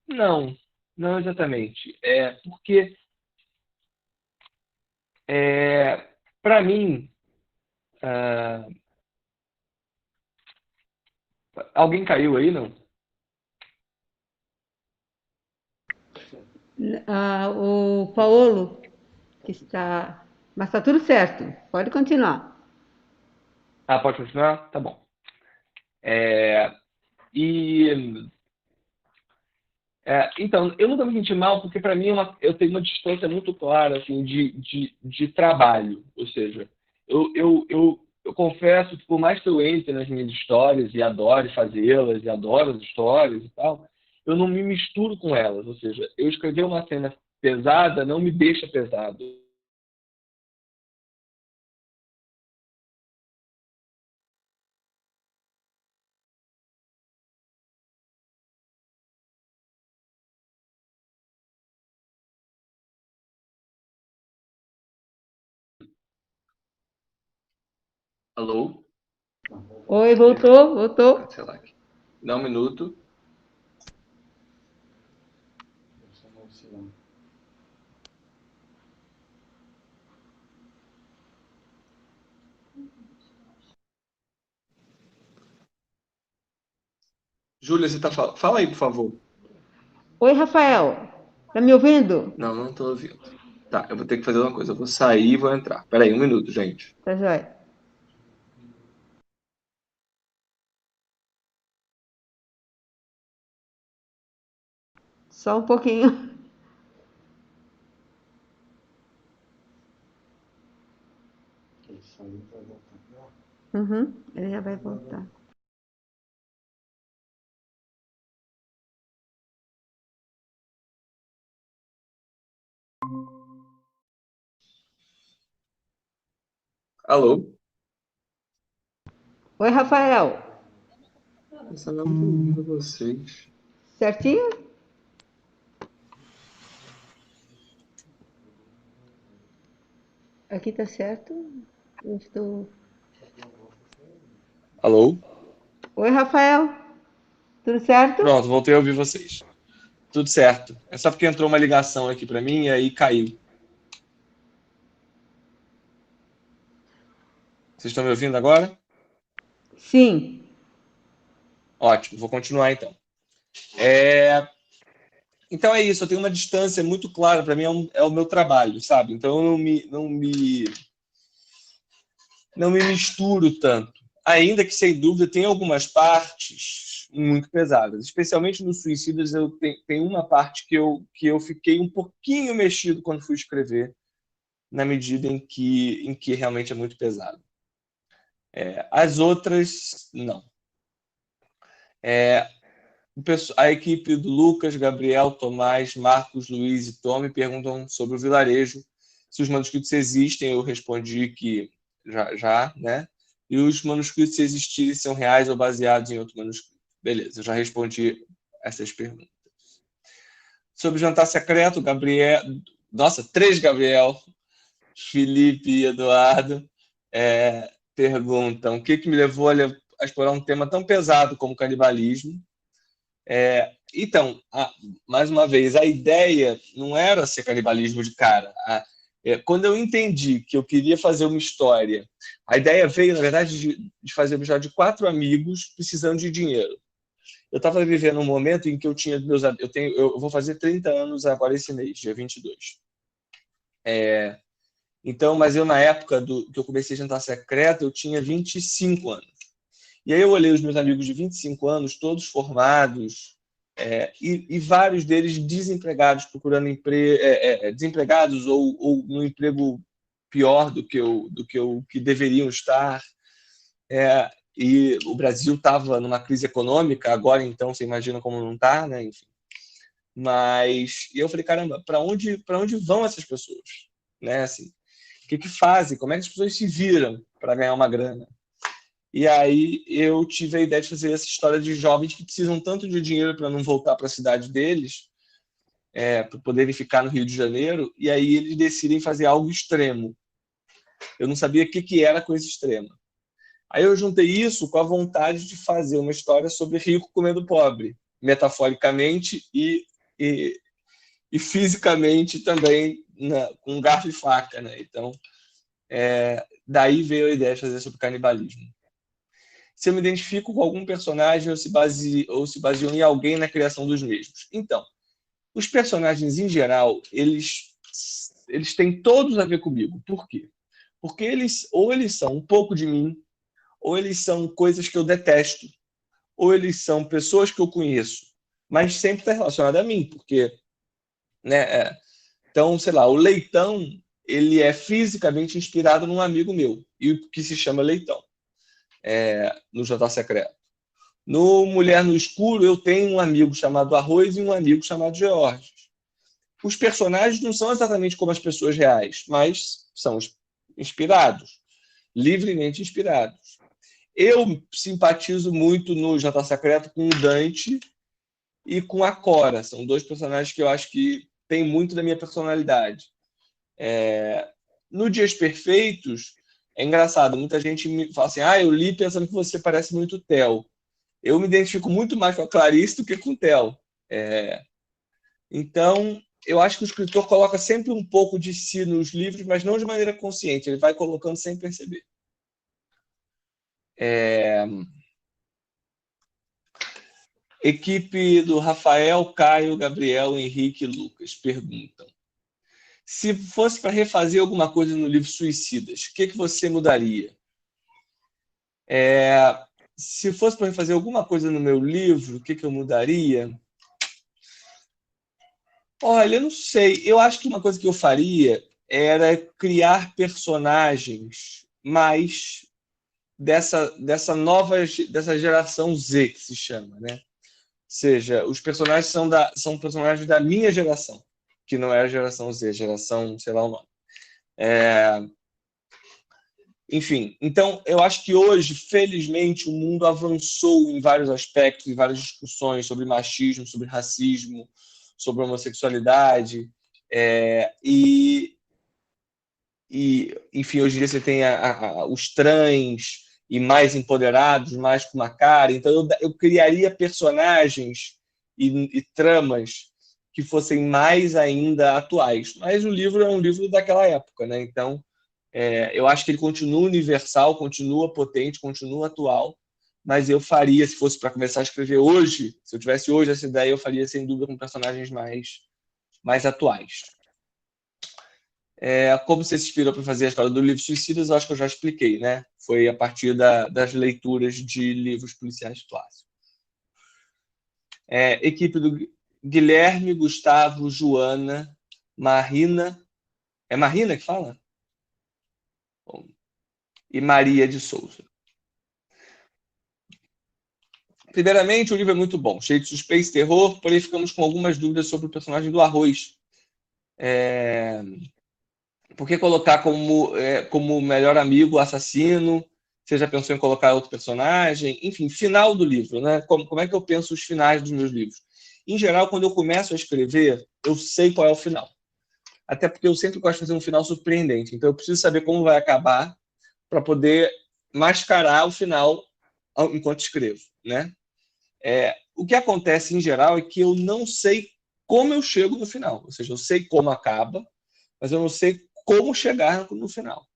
não. Não exatamente. Porque, para mim, ah, alguém caiu aí, não? O Paulo, que está. Mas está tudo certo, pode continuar. Ah, pode continuar? Tá bom. É, e então, eu nunca me senti mal, porque para mim eu tenho uma distância muito clara assim, de trabalho. Ou seja, eu confesso que por mais que eu entre nas minhas histórias e adore fazê-las, e adoro as histórias e tal, eu não me misturo com elas. Ou seja, eu escrever uma cena pesada não me deixa pesado. Alô? Oi, voltou. Sei aqui. Dá um minuto. Júlia, você tá falando? Fala aí, por favor. Oi, Rafael, tá me ouvindo? Não, não tô ouvindo. Tá, eu vou ter que fazer uma coisa. Eu vou sair e vou entrar. Peraí, um minuto, gente. Tá joia. Só um pouquinho. Uhum, ele já vai voltar. Alô? Oi, Rafael, Essa não tô ouvindo vocês. certinho? Aqui tá certo? Eu estou. Alô? Oi, Rafael, tudo certo? Pronto, voltei a ouvir vocês. Tudo certo. É só porque entrou uma ligação aqui para mim e aí caiu. Vocês estão me ouvindo agora? Sim. Ótimo, vou continuar então. Então é isso, eu tenho uma distância muito clara, para mim é o meu trabalho, sabe? Então eu não me misturo tanto. Ainda que, sem dúvida, tem algumas partes muito pesadas. Especialmente no Suicidas, tem uma parte que eu fiquei um pouquinho mexido quando fui escrever, na medida em que realmente é muito pesado. As outras, não. A equipe do Lucas, Gabriel, Tomás, Marcos, Luiz e Tom me perguntam sobre o vilarejo. Se os manuscritos existem, eu respondi que já, né? E os manuscritos, se existirem, são reais ou baseados em outro manuscrito. Beleza, eu já respondi essas perguntas. Sobre o jantar secreto, Gabriel... Nossa, 3 Gabriel, Felipe e Eduardo perguntam o que me levou a explorar um tema tão pesado como canibalismo. Então, mais uma vez, a ideia não era ser canibalismo de cara. Quando eu entendi que eu queria fazer uma história, a ideia veio, na verdade, de fazer uma história de 4 amigos precisando de dinheiro. Eu estava vivendo um momento em que eu tinha eu vou fazer 30 anos agora esse mês, dia 22. Então, mas eu, na época que eu comecei Jantar Secreto, eu tinha 25 anos. E aí eu olhei os meus amigos de 25 anos, todos formados, e vários deles desempregados, procurando desempregados ou num emprego pior do que deveriam estar. E o Brasil estava numa crise econômica, agora então você imagina como não está, né? Enfim. Mas e eu falei, caramba, para onde vão essas pessoas? Né? Assim, o que fazem? Como é que as pessoas se viram para ganhar uma grana? E aí eu tive a ideia de fazer essa história de jovens que precisam tanto de dinheiro para não voltar para a cidade deles, para poderem ficar no Rio de Janeiro, e aí eles decidem fazer algo extremo. Eu não sabia o que era coisa extrema. Aí eu juntei isso com a vontade de fazer uma história sobre rico comendo pobre, metaforicamente e fisicamente também, com garfo e faca, né? Então, daí veio a ideia de fazer sobre canibalismo. Se eu me identifico com algum personagem ou se baseou em alguém na criação dos mesmos. Então, os personagens, em geral, eles têm todos a ver comigo. Por quê? Porque eles são um pouco de mim, ou eles são coisas que eu detesto, ou eles são pessoas que eu conheço, mas sempre está relacionado a mim, porque, né? Então, sei lá, o Leitão, ele é fisicamente inspirado num amigo meu, e que se chama Leitão, no Jantar Secreto. No Mulher no Escuro, eu tenho um amigo chamado Arroz e um amigo chamado George. Os personagens não são exatamente como as pessoas reais, mas são inspirados, livremente inspirados. Eu simpatizo muito no Jantar Secreto com o Dante e com a Cora. São dois personagens que eu acho que têm muito da minha personalidade. No Dias Perfeitos, é engraçado, muita gente me fala assim, eu li pensando que você parece muito Theo. Eu me identifico muito mais com a Clarice do que com o Theo. Então, eu acho que o escritor coloca sempre um pouco de si nos livros, mas não de maneira consciente. Ele vai colocando sem perceber. Equipe do Rafael, Caio, Gabriel, Henrique e Lucas perguntam: se fosse para refazer alguma coisa no livro Suicidas, o que você mudaria? Se fosse para refazer alguma coisa no meu livro, o que eu mudaria? Olha, eu não sei. Eu acho que uma coisa que eu faria era criar personagens mais dessa dessa geração Z, que se chama, né? Ou seja, os personagens são personagens da minha geração, que não é a geração Z, geração, sei lá o nome. Enfim, então eu acho que hoje, felizmente, o mundo avançou em vários aspectos, em várias discussões sobre machismo, sobre racismo, sobre homossexualidade, enfim, hoje em dia você tem os trans e mais empoderados, mais com uma cara. Então eu criaria personagens e tramas que fossem mais ainda atuais. Mas o livro é um livro daquela época, né? Então eu acho que ele continua universal, continua potente, continua atual. Mas eu faria, se fosse para começar a escrever hoje, se eu tivesse hoje essa ideia, eu faria sem dúvida com personagens mais atuais. Como você se inspirou para fazer a história do livro Suicidas, eu acho que eu já expliquei, né? Foi a partir das leituras de livros policiais clássicos. Equipe do Guilherme, Gustavo, Joana, Marina. É Marina que fala? E Maria de Souza. Primeiramente, o livro é muito bom, cheio de suspense e terror, porém ficamos com algumas dúvidas sobre o personagem do Arroz. Por que colocar como melhor amigo o assassino? Você já pensou em colocar outro personagem? Enfim, final do livro, né? Como é que eu penso os finais dos meus livros? Em geral, quando eu começo a escrever, eu sei qual é o final. Até porque eu sempre gosto de fazer um final surpreendente. Então, eu preciso saber como vai acabar para poder mascarar o final enquanto escrevo, né? O que acontece, em geral, é que eu não sei como eu chego no final. Ou seja, eu sei como acaba, mas eu não sei como chegar no final.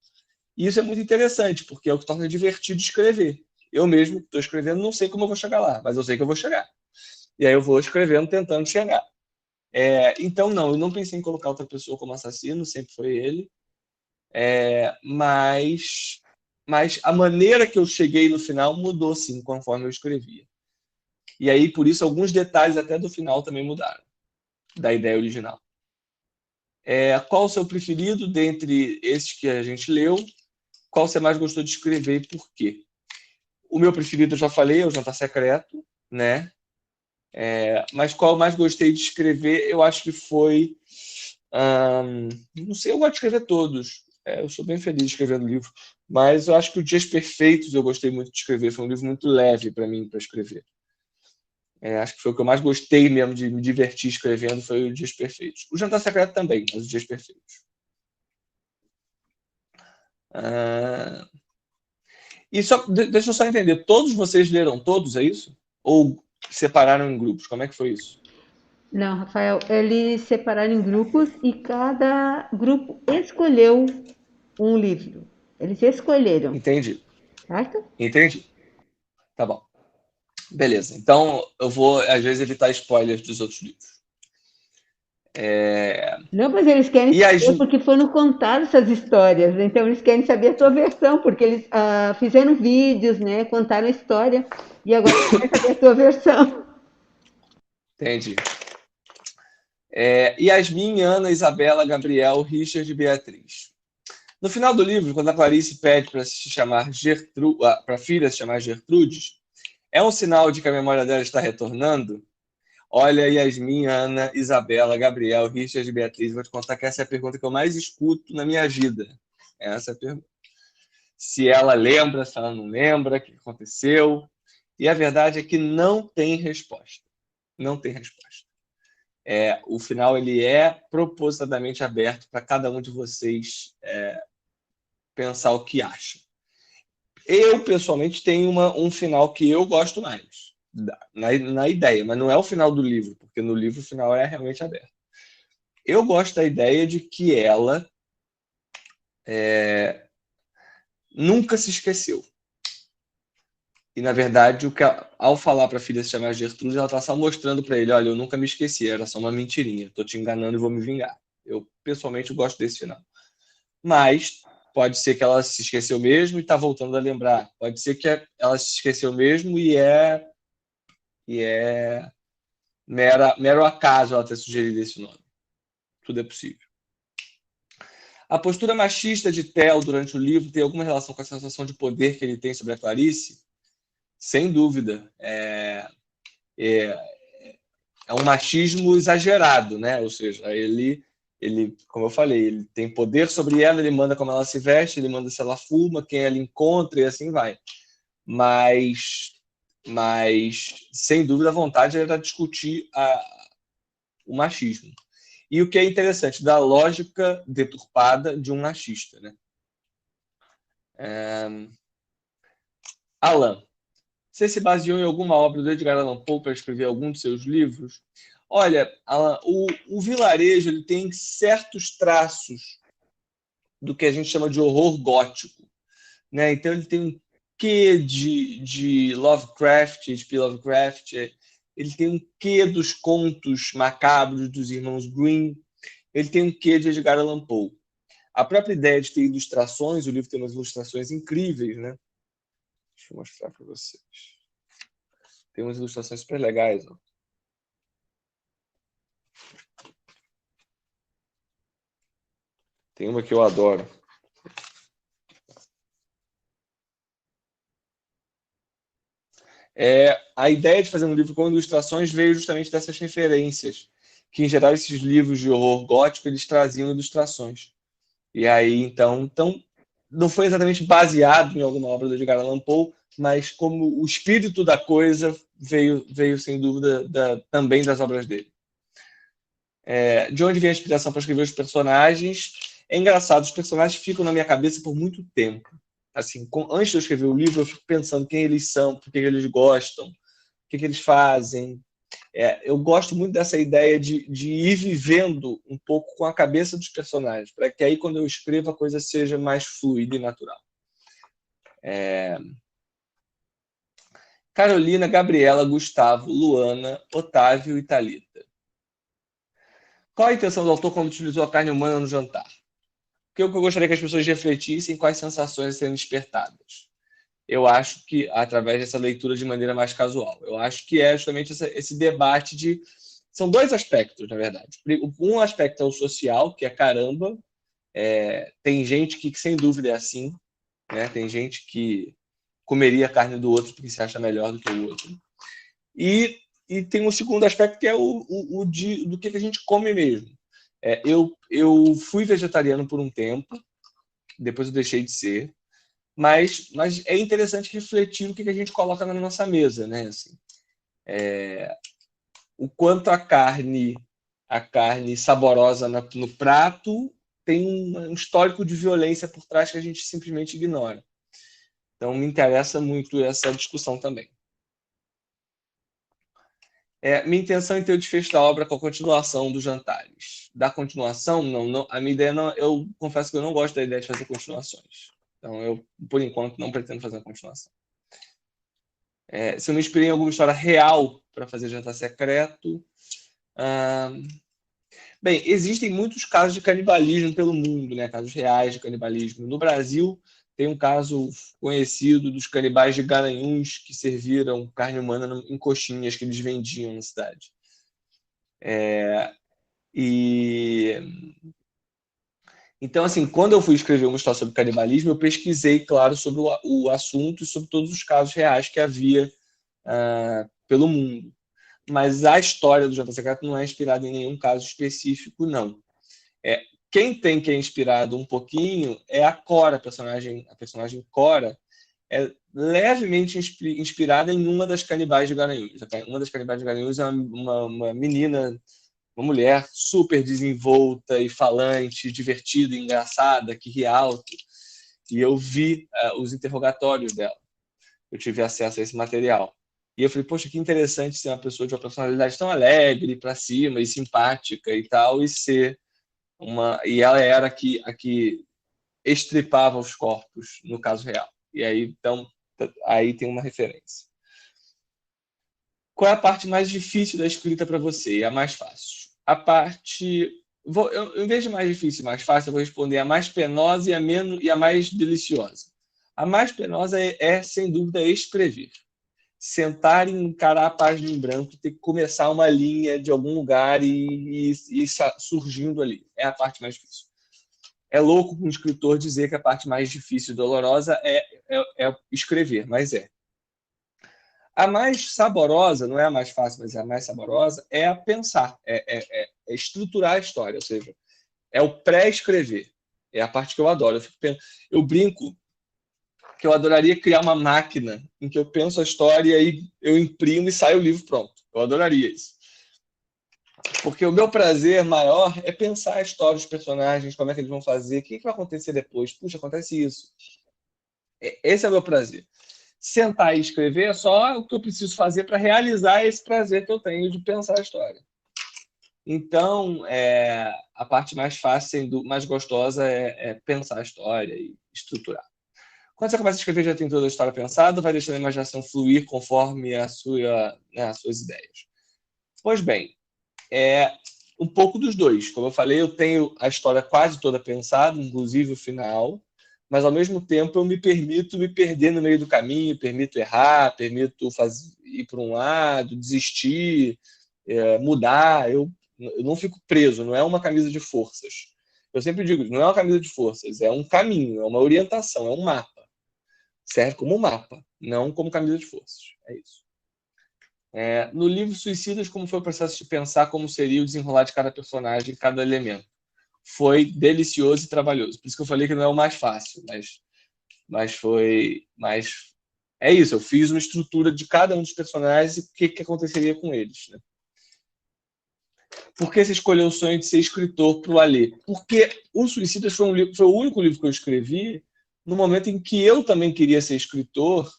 E isso é muito interessante, porque é o que torna divertido escrever. Eu mesmo estou escrevendo, não sei como eu vou chegar lá, mas eu sei que eu vou chegar. E aí eu vou escrevendo, tentando chegar. Então, não, eu não pensei em colocar outra pessoa como assassino, sempre foi ele. Mas a maneira que eu cheguei no final mudou, sim, conforme eu escrevia. E aí, por isso, alguns detalhes até do final também mudaram, da ideia original. Qual o seu preferido dentre esses que a gente leu? Qual você mais gostou de escrever e por quê? O meu preferido eu já falei, é o Jantar Secreto, né? Mas qual eu mais gostei de escrever, eu acho que foi... não sei, eu gosto de escrever todos. Eu sou bem feliz escrevendo livro. Mas eu acho que o Dias Perfeitos eu gostei muito de escrever. Foi um livro muito leve para mim, para escrever. Acho que foi o que eu mais gostei mesmo de me divertir escrevendo, foi o Dias Perfeitos. O Jantar Secreto também, mas o Dias Perfeitos. E deixa eu só entender, todos vocês leram todos, é isso? Ou separaram em grupos? Como é que foi isso? Não, Rafael, eles separaram em grupos e cada grupo escolheu um livro. Eles escolheram, Entendi. certo? Entendi. Tá bom. Beleza. Então, eu vou, às vezes, evitar spoilers dos outros livros. Não, mas eles querem E as... saber porque foram contadas essas histórias. Então, eles querem saber a tua versão, porque eles fizeram vídeos, né? Contaram a história e agora eles querem saber a tua versão. Entendi. Yasmin, Ana, Isabela, Gabriel, Richard e Beatriz. No final do livro, quando a Clarice pede para se chamar Gertrude, para a filha se chamar Gertrudes, é um sinal de que a memória dela está retornando? Olha, Yasmin, Ana, Isabela, Gabriel, Richard e Beatriz, vou te contar que essa é a pergunta que eu mais escuto na minha vida. Essa é a pergunta. Se ela lembra, se ela não lembra, o que aconteceu. E a verdade é que não tem resposta. Não tem resposta. O final ele é propositadamente aberto para cada um de vocês pensar o que acha. Eu, pessoalmente, tenho um final que eu gosto mais, na ideia, mas não é o final do livro, porque no livro o final é realmente aberto. Eu gosto da ideia de que ela nunca se esqueceu. E, na verdade, ao falar para a filha se chamar Gertrude, ela está só mostrando para ele, olha, eu nunca me esqueci, era só uma mentirinha, estou te enganando e vou me vingar. Eu, pessoalmente, gosto desse final. Mas pode ser que ela se esqueceu mesmo e está voltando a lembrar. Pode ser que ela se esqueceu mesmo e é mero acaso ela ter sugerido esse nome. Tudo é possível. A postura machista de Theo durante o livro tem alguma relação com a sensação de poder que ele tem sobre a Clarice? Sem dúvida. É um machismo exagerado, né? Ou seja, ele, como eu falei, ele tem poder sobre ela, ele manda como ela se veste, ele manda se ela fuma, quem ela encontra e assim vai. Mas sem dúvida, a vontade era discutir o machismo. E o que é interessante, da lógica deturpada de um machista, né? Alan, você se baseou em alguma obra do Edgar Allan Poe para escrever algum de seus livros? Olha, Alan, o Vilarejo ele tem certos traços do que a gente chama de horror gótico, né? Então ele tem um quê de Lovecraft, H.P. Lovecraft, ele tem um quê dos contos macabros dos irmãos Grimm, ele tem um quê de Edgar Allan Poe. A própria ideia de ter ilustrações, o livro tem umas ilustrações incríveis, né? Deixa eu mostrar para vocês. Tem umas ilustrações super legais, ó. Tem uma que eu adoro. A ideia de fazer um livro com ilustrações veio justamente dessas referências, que em geral esses livros de horror gótico eles traziam ilustrações. E aí, então não foi exatamente baseado em alguma obra do Edgar Allan Poe, mas como o espírito da coisa veio sem dúvida, também das obras dele. De onde vem a inspiração para escrever os personagens? É engraçado, os personagens ficam na minha cabeça por muito tempo. Assim, antes de eu escrever o livro, eu fico pensando quem eles são, por que eles gostam, o que eles fazem. Eu gosto muito dessa ideia de ir vivendo um pouco com a cabeça dos personagens, para que aí, quando eu escrevo, a coisa seja mais fluida e natural. Carolina, Gabriela, Gustavo, Luana, Otávio e Thalita. Qual a intenção do autor quando utilizou a carne humana no jantar? que eu gostaria que as pessoas refletissem, quais sensações sendo despertadas. Eu acho que, através dessa leitura de maneira mais casual, eu acho que é justamente esse debate de... São dois aspectos, na verdade. Um aspecto é o social, que é caramba, tem gente que sem dúvida é assim, né? Tem gente que comeria a carne do outro porque se acha melhor do que o outro. E tem um segundo aspecto que é do que a gente come mesmo. Eu fui vegetariano por um tempo, depois eu deixei de ser, mas é interessante refletir o que a gente coloca na nossa mesa, né? Assim, o quanto a carne saborosa no prato tem um histórico de violência por trás que a gente simplesmente ignora. Então, me interessa muito essa discussão também. Minha intenção em ter o desfecho da obra com a continuação dos jantares. Da continuação, não, a minha ideia não... Eu confesso que eu não gosto da ideia de fazer continuações. Então, eu, por enquanto, não pretendo fazer uma continuação. Se eu me inspirei em alguma história real para fazer Jantar Secreto... Bem, existem muitos casos de canibalismo pelo mundo, né? Casos reais de canibalismo. No Brasil, tem um caso conhecido dos canibais de Garanhuns que serviram carne humana em coxinhas que eles vendiam na cidade. Então, assim, quando eu fui escrever uma história sobre canibalismo, eu pesquisei, claro, sobre o assunto e sobre todos os casos reais que havia pelo mundo. Mas a história do Jantar Secreto não é inspirada em nenhum caso específico, não. Quem é inspirado um pouquinho é a Cora, a personagem Cora, é levemente inspirada em uma das canibais de Garanhuns. Uma das canibais de Garanhuns é uma menina, uma mulher super desenvolta e falante, divertida, engraçada, que ri alto. E eu vi os interrogatórios dela. Eu tive acesso a esse material. E eu falei, poxa, que interessante ser uma pessoa de uma personalidade tão alegre, para cima e simpática e tal, e ela era a que estripava os corpos no caso real. E aí, então, aí tem uma referência. Qual é a parte mais difícil da escrita para você e a mais fácil? A parte... em vez de mais difícil e mais fácil, eu vou responder a mais penosa e a mais deliciosa. A mais penosa sem dúvida, escrever. Sentar e encarar a página em branco, ter que começar uma linha de algum lugar e surgindo ali. É a parte mais difícil. É louco um escritor dizer que a parte mais difícil e dolorosa é escrever, mas é. A mais saborosa, não é a mais fácil, mas é a mais saborosa, é a pensar, é estruturar a história, ou seja, é o pré-escrever. É a parte que eu adoro. Eu brinco que eu adoraria criar uma máquina em que eu penso a história e eu imprimo e sai o livro pronto. Eu adoraria isso. Porque o meu prazer maior é pensar a história dos personagens, como é que eles vão fazer, o que vai acontecer depois. Puxa, acontece isso. Esse é o meu prazer. Sentar e escrever é só o que eu preciso fazer para realizar esse prazer que eu tenho de pensar a história. Então, a parte mais fácil, mais gostosa, é pensar a história e estruturar. Quando você começa a escrever, já tem toda a história pensada, vai deixando a imaginação fluir conforme as suas ideias. Pois bem, um pouco dos dois. Como eu falei, eu tenho a história quase toda pensada, inclusive o final, mas ao mesmo tempo eu me permito me perder no meio do caminho, permito errar, permito ir para um lado, desistir, mudar. Eu não fico preso, não é uma camisa de forças. Eu sempre digo, não é uma camisa de forças, é um caminho, é uma orientação, é um mapa. Serve como um mapa, não como camisa de forças. É isso. No livro Suicidas, como foi o processo de pensar como seria o desenrolar de cada personagem, cada elemento? Foi delicioso e trabalhoso. Por isso que eu falei que não é o mais fácil, mas foi... é isso, eu fiz uma estrutura de cada um dos personagens e o que aconteceria com eles. Né? Por que você escolheu o sonho de ser escritor para o Alê? Porque o Suicidas foi o único livro que eu escrevi no momento em que eu também queria ser escritor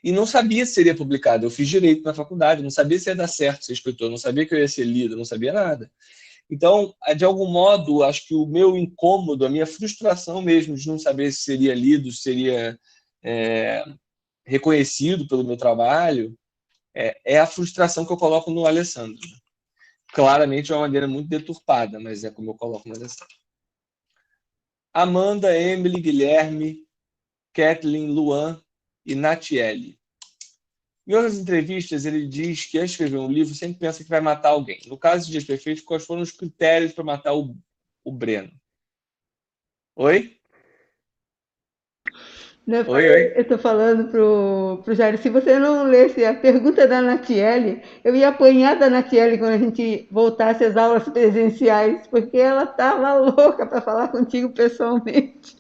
e não sabia se seria publicado. Eu fiz direito na faculdade, não sabia se ia dar certo ser escritor, não sabia que eu ia ser lido, não sabia nada. Então, de algum modo, acho que o meu incômodo, a minha frustração mesmo de não saber se seria lido, se seria reconhecido pelo meu trabalho, é a frustração que eu coloco no Alessandro. Claramente é uma maneira muito deturpada, mas é como eu coloco no Alessandro. Amanda, Emily, Guilherme, Kathleen, Luan e Natiele. Em outras entrevistas, ele diz que, antes de escrever um livro, sempre pensa que vai matar alguém. No caso de Dias Perfeitos, quais foram os critérios para matar o Breno? Oi? Não, Oi? eu tô falando pro Jair, se você não lesse a pergunta da Natiele, eu ia apanhar da Natiele quando a gente voltasse às aulas presenciais, porque ela tava louca para falar contigo pessoalmente.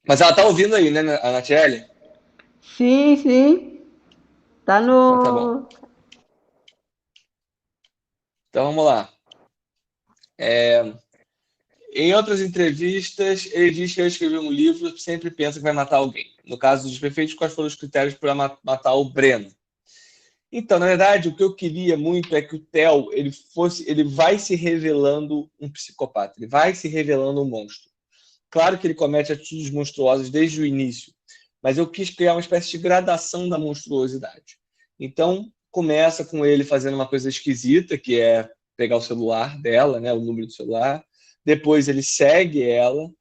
Mas ela tá ouvindo aí, né, a Natiele? Sim, sim. Tá Então tá bom. no. Então vamos lá. Em outras entrevistas, ele diz que ao escrever um livro sempre pensa que vai matar alguém. No caso dos perfeitos, quais foram os critérios para matar o Breno? Então, na verdade, o que eu queria muito é que o Theo ele vai se revelando um psicopata, ele vai se revelando um monstro. Claro que ele comete atitudes monstruosas desde o início, mas eu quis criar uma espécie de gradação da monstruosidade. Então, começa com ele fazendo uma coisa esquisita, que é pegar o celular dela, né, o número do celular. Depois ele segue ela.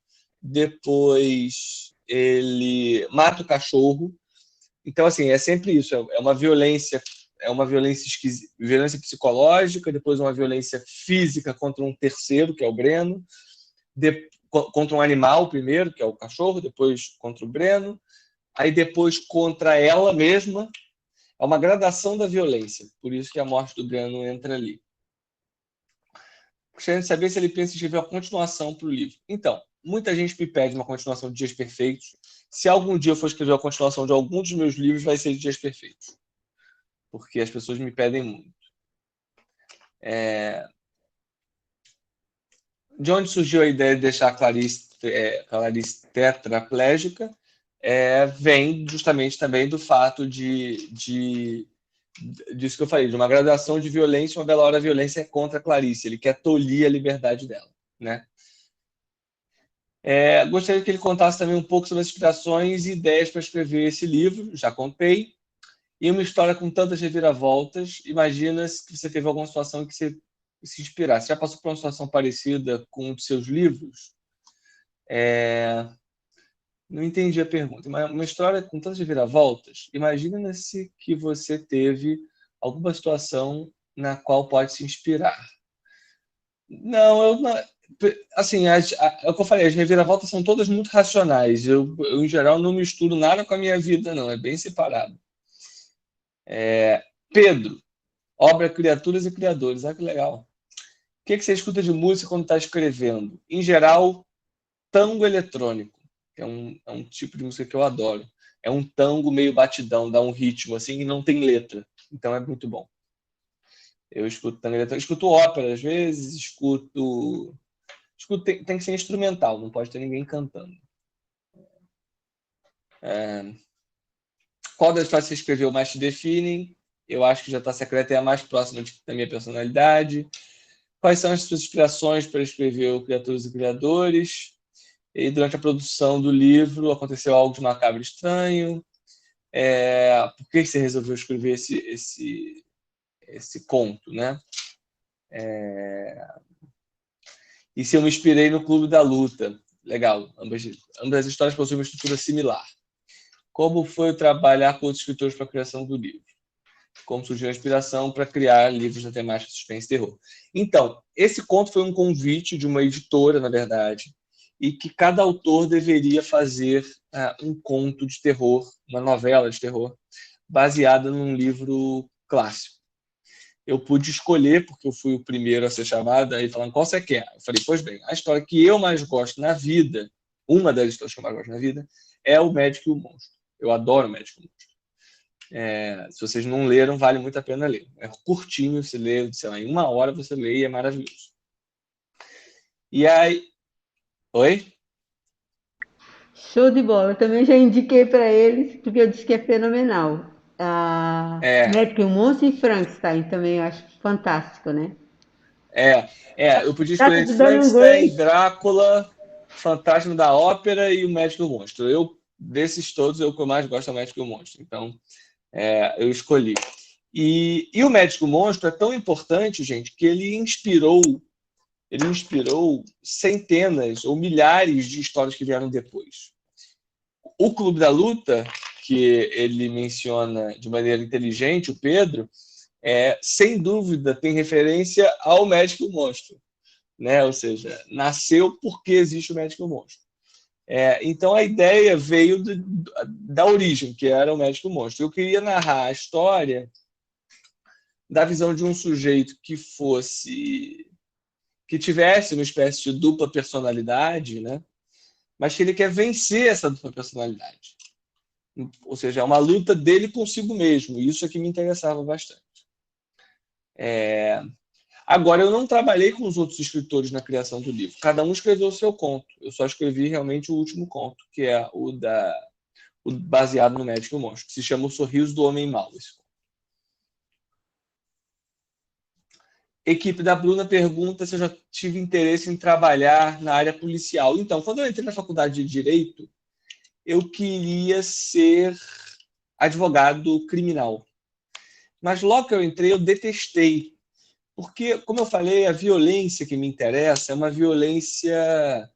Depois ele mata o cachorro. Então, assim, é sempre isso. É uma violência violência psicológica, depois uma violência física contra um terceiro, que é o Breno, contra um animal primeiro, que é o cachorro, depois contra o Breno, aí depois contra ela mesma. É uma gradação da violência, por isso que a morte do Breno entra ali. Gostaria de saber se ele pensa em escrever uma continuação para o livro. Então, muita gente me pede uma continuação de Dias Perfeitos. Se algum dia eu for escrever a continuação de algum dos meus livros, vai ser de Dias Perfeitos, porque as pessoas me pedem muito. De onde surgiu a ideia de deixar a Clarice tetraplégica? Vem justamente também do fato disso que eu falei, de uma gradação de violência, uma bela hora a violência é contra a Clarice, ele quer tolir a liberdade dela, né? Gostaria que ele contasse também um pouco sobre as inspirações e ideias para escrever esse livro, já contei, e uma história com tantas reviravoltas, imagina que você teve alguma situação que você se inspirasse. Já passou por uma situação parecida com um dos seus livros? Não entendi a pergunta. Uma história com tantas reviravoltas, imagina-se que você teve alguma situação na qual pode se inspirar. Não, assim, é o que eu falei, as reviravoltas são todas muito racionais. Em geral, não misturo nada com a minha vida, não. É bem separado. Pedro, obra Criaturas e Criadores. Ah, que legal. O que você escuta de música quando está escrevendo? Em geral, tango eletrônico. É um tipo de música que eu adoro. É um tango meio batidão, dá um ritmo assim e não tem letra. Então é muito bom. Eu escuto tango eletrônico, escuto ópera às vezes, tem que ser instrumental, não pode ter ninguém cantando. Qual das frases que você escreveu mais te definem? Eu acho que Já Tá Secreta é a mais próxima da minha personalidade. Quais são as suas inspirações para escrever o Criaturas e Criadores? E durante a produção do livro aconteceu algo de macabro e estranho? Por que você resolveu escrever esse conto, né? E se eu me inspirei no Clube da Luta? Legal, ambas as histórias possuem uma estrutura similar. Como foi trabalhar com outros escritores para a criação do livro? Como surgiu a inspiração para criar livros da temática suspense e terror? Então, esse conto foi um convite de uma editora, na verdade, e que cada autor deveria fazer um conto de terror, uma novela de terror, baseada num livro clássico. Eu pude escolher, porque eu fui o primeiro a ser chamado, aí falando, qual você quer? Eu falei, pois bem, a história que eu mais gosto na vida, uma das histórias que eu mais gosto na vida, é O Médico e o Monstro. Eu adoro O Médico e o Monstro. Se vocês não leram, vale muito a pena ler. É curtinho, você lê, sei lá, em 1 hora você lê e é maravilhoso. E aí... Oi? Show de bola. Eu também já indiquei para eles, porque eu disse que é fenomenal. É, Médico e o Monstro e Frankenstein também eu acho fantástico, né? eu podia escolher Trata entre do Dorian Frankenstein, Gray. Drácula, Fantasma da Ópera e O Médico e o Monstro. Desses todos, o que eu mais gosto é O Médico e o Monstro. Então, eu escolhi. E o Médico e o Monstro é tão importante, gente, que ele inspirou ele inspirou centenas ou milhares de histórias que vieram depois. O Clube da Luta, que ele menciona de maneira inteligente, o Pedro, sem dúvida tem referência ao Médico e o Monstro, né? Ou seja, nasceu porque existe o Médico e o Monstro. Então a ideia veio da origem, que era o Médico e o Monstro. Eu queria narrar a história da visão de um sujeito que tivesse uma espécie de dupla personalidade, né? Mas que ele quer vencer essa dupla personalidade. Ou seja, é uma luta dele consigo mesmo. Isso é que me interessava bastante. Agora, eu não trabalhei com os outros escritores na criação do livro. Cada um escreveu o seu conto. Eu só escrevi realmente o último conto, que é o baseado no Médico e o Monstro, que se chama O Sorriso do Homem Mau. Equipe da Bruna pergunta se eu já tive interesse em trabalhar na área policial. Então, quando eu entrei na faculdade de Direito, eu queria ser advogado criminal. Mas logo que eu entrei, eu detestei. Porque, como eu falei, a violência que me interessa é uma violência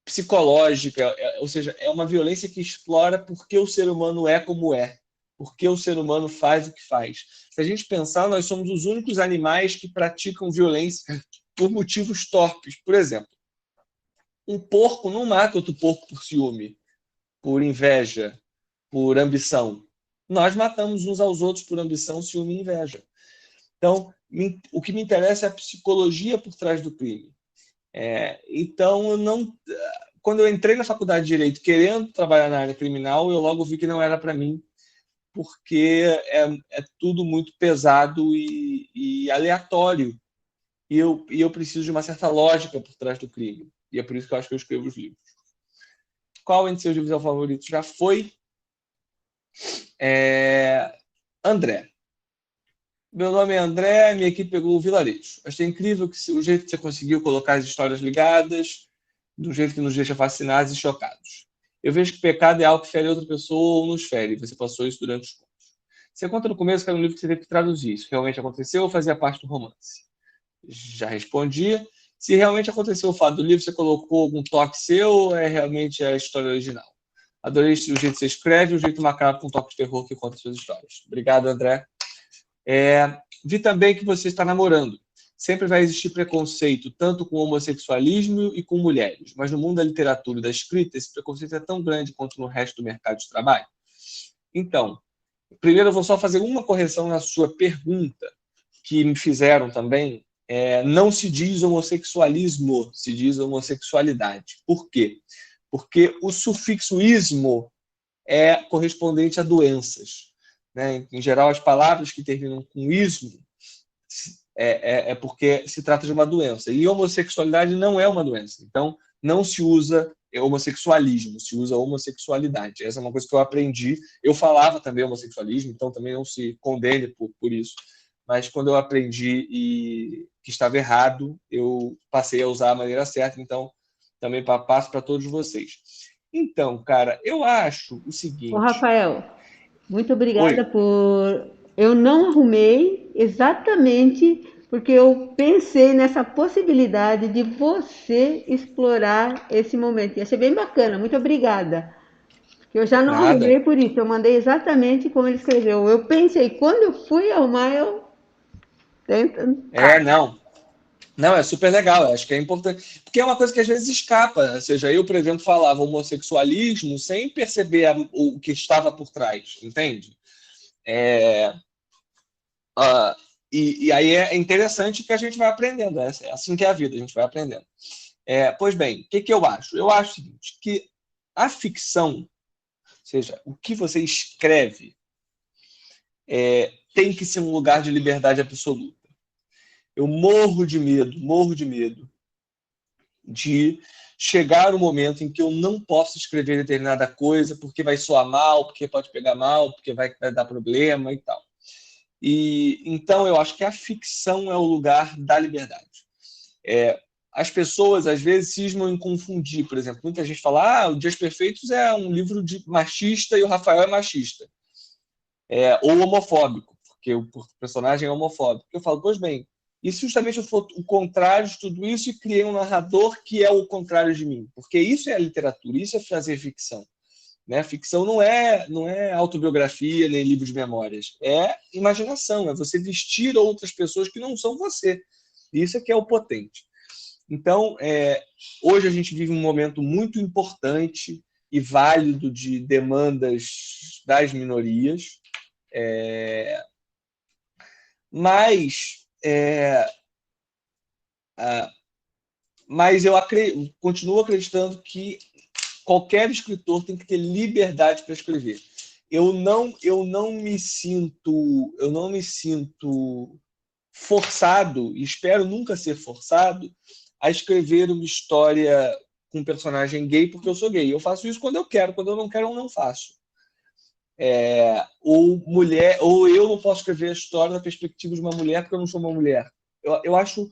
psicológica, ou seja, é uma violência que explora por que o ser humano é como é, por que o ser humano faz o que faz. Se a gente pensar, nós somos os únicos animais que praticam violência por motivos torpes. Por exemplo, um porco não mata outro porco por ciúme, por inveja, por ambição. Nós matamos uns aos outros por ambição, ciúme e inveja. Então, o que me interessa é a psicologia por trás do crime. Então, quando eu entrei na faculdade de Direito querendo trabalhar na área criminal, eu logo vi que não era para mim, porque é tudo muito pesado e aleatório. E eu preciso de uma certa lógica por trás do crime. E é por isso que eu acho que eu escrevo os livros. Qual entre seus livros é o favorito? Já foi André. Meu nome é André, minha equipe pegou o Vilarejo. Achei incrível o jeito que você conseguiu colocar as histórias ligadas, do jeito que nos deixa fascinados e chocados. Eu vejo que pecado é algo que fere outra pessoa ou nos fere. Você passou isso durante os contos. Você conta no começo que era um livro que você teve que traduzir. Isso realmente aconteceu ou fazia parte do romance? Já respondi. Se realmente aconteceu o fato do livro, você colocou algum toque seu ou é realmente a história original? Adorei o jeito que você escreve e o jeito macabro com toque de terror que conta suas histórias. Obrigado, André. Vi também que você está namorando. Sempre vai existir preconceito, tanto com o homossexualismo e com mulheres. Mas no mundo da literatura e da escrita, esse preconceito é tão grande quanto no resto do mercado de trabalho. Então, primeiro eu vou só fazer uma correção na sua pergunta, que me fizeram também. Não se diz homossexualismo, se diz homossexualidade. Por quê? Porque o sufixo ismo é correspondente a doenças. Né? Em geral, as palavras que terminam com ismo porque se trata de uma doença. E homossexualidade não é uma doença. Então, não se usa homossexualismo, se usa homossexualidade. Essa é uma coisa que eu aprendi. Eu falava também homossexualismo, então também não se condene por isso. Mas quando eu aprendi que estava errado, eu passei a usar a maneira certa. Então, também passo para todos vocês. Então, cara, eu acho o seguinte... Ô, Rafael, muito obrigada Oi. Eu não arrumei exatamente porque eu pensei nessa possibilidade de você explorar esse momento. Ia ser bem bacana, muito obrigada. Eu já não Nada. arrumei por isso, eu mandei exatamente como ele escreveu. Eu pensei, quando eu fui arrumar, eu tento. Não. Não, é super legal, eu acho que é importante. Porque é uma coisa que às vezes escapa. Ou seja, eu, por exemplo, falava homossexualismo sem perceber o que estava por trás, entende? E aí é interessante que a gente vai aprendendo. É assim que é a vida, a gente vai aprendendo. Pois bem, o que eu acho? Eu acho o seguinte, que a ficção, ou seja, o que você escreve, tem que ser um lugar de liberdade absoluta. Eu morro de medo de chegar o momento em que eu não posso escrever determinada coisa porque vai soar mal, porque pode pegar mal, porque vai dar problema e tal. E então eu acho que a ficção é o lugar da liberdade. As pessoas às vezes cismam em confundir, por exemplo, muita gente fala: o Dias Perfeitos é um livro de machista e o Rafael é machista, ou homofóbico, porque o personagem é homofóbico. Eu falo, pois bem, E se justamente eu for o contrário de tudo isso e criei um narrador que é o contrário de mim? Porque isso é a literatura, isso é fazer ficção. Né? Ficção não é autobiografia nem livro de memórias. É imaginação, é você vestir outras pessoas que não são você. Isso é que é o potente. Então, hoje a gente vive um momento muito importante e válido de demandas das minorias, mas eu continuo acreditando que qualquer escritor tem que ter liberdade para escrever. Eu não me sinto forçado, e espero nunca ser forçado, a escrever uma história com um personagem gay porque eu sou gay. Eu faço isso quando eu quero, quando eu não quero, eu não faço. Ou eu não posso escrever a história da perspectiva de uma mulher porque eu não sou uma mulher. Eu acho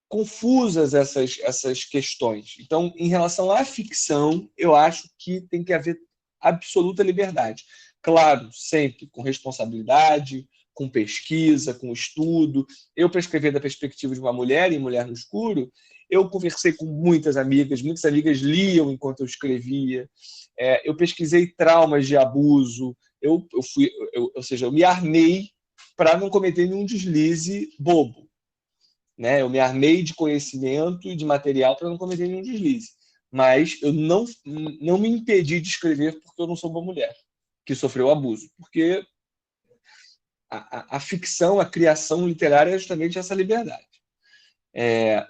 confusas essas questões. Então, em relação à ficção, eu acho que tem que haver absoluta liberdade. Claro, sempre com responsabilidade, com pesquisa, com estudo. Eu, para escrever da perspectiva de uma mulher, em Mulher no Escuro, eu conversei com muitas amigas liam enquanto eu escrevia. Eu pesquisei traumas de abuso, ou seja, eu me armei para não cometer nenhum deslize bobo. Né? Eu me armei de conhecimento e de material para não cometer nenhum deslize. Mas eu não me impedi de escrever porque eu não sou uma mulher que sofreu abuso. Porque a ficção, a criação literária é justamente essa liberdade.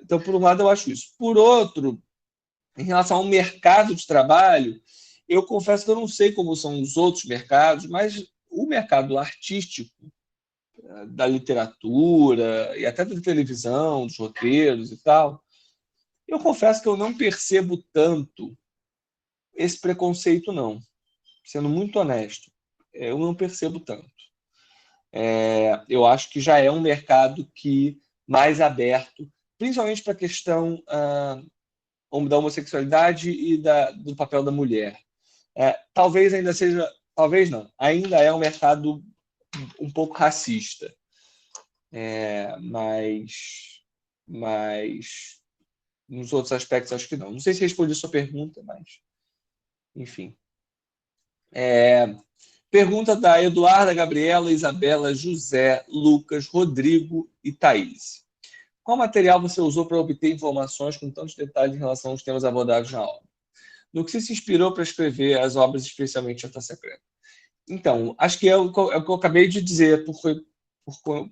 Então, por um lado, eu acho isso. Por outro, em relação ao mercado de trabalho, eu confesso que eu não sei como são os outros mercados, mas o mercado artístico, da literatura e até da televisão, dos roteiros e tal, eu confesso que eu não percebo tanto esse preconceito, não. Sendo muito honesto, eu não percebo tanto. Eu acho que já é um mercado mais aberto, principalmente para a questão da homossexualidade e do papel da mulher. Talvez ainda seja, talvez não, ainda é um mercado um pouco racista. Mas nos outros aspectos acho que não. Não sei se respondi a sua pergunta, mas enfim. Pergunta da Eduarda, Gabriela, Isabela, José, Lucas, Rodrigo e Thaís. Qual material você usou para obter informações com tantos detalhes em relação aos temas abordados na obra? No que você se inspirou para escrever as obras, especialmente Jota Secreta? Então, acho que é o que eu acabei de dizer por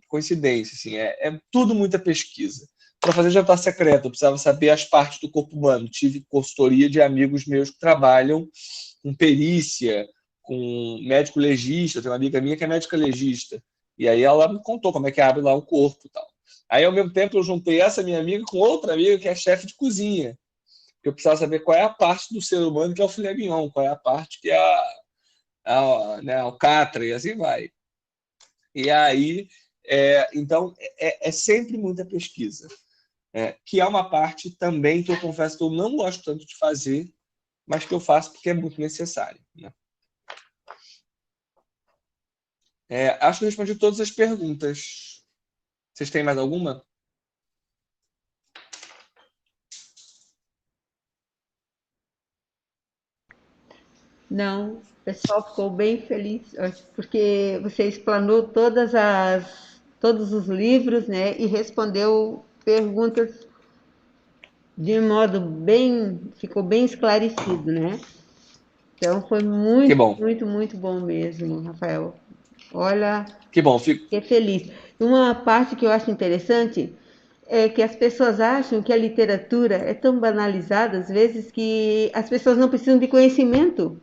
coincidência. Assim, é tudo muita pesquisa. Para fazer Jota Secreta, eu precisava saber as partes do corpo humano. Tive consultoria de amigos meus que trabalham com perícia, com médico legista. Tem uma amiga minha que é médica legista. E aí ela me contou como é que abre lá o corpo e tal. Aí, ao mesmo tempo, eu juntei essa minha amiga com outra amiga que é chefe de cozinha. Eu precisava saber qual é a parte do ser humano que é o filé mignon, qual é a parte que é a alcatra, e assim vai. E aí, então, é sempre muita pesquisa. Que é uma parte também que eu confesso que eu não gosto tanto de fazer, mas que eu faço porque é muito necessário. Né? Acho que eu respondi todas as perguntas. Vocês têm mais alguma? Não, o pessoal ficou bem feliz, porque você explanou todos os livros, né, e respondeu perguntas de modo ficou bem esclarecido, né? Então foi Que muito, bom. muito, muito bom mesmo, Rafael. Olha, Que bom. Fico... fiquei feliz. Uma parte que eu acho interessante é que as pessoas acham que a literatura é tão banalizada, às vezes, que as pessoas não precisam de conhecimento.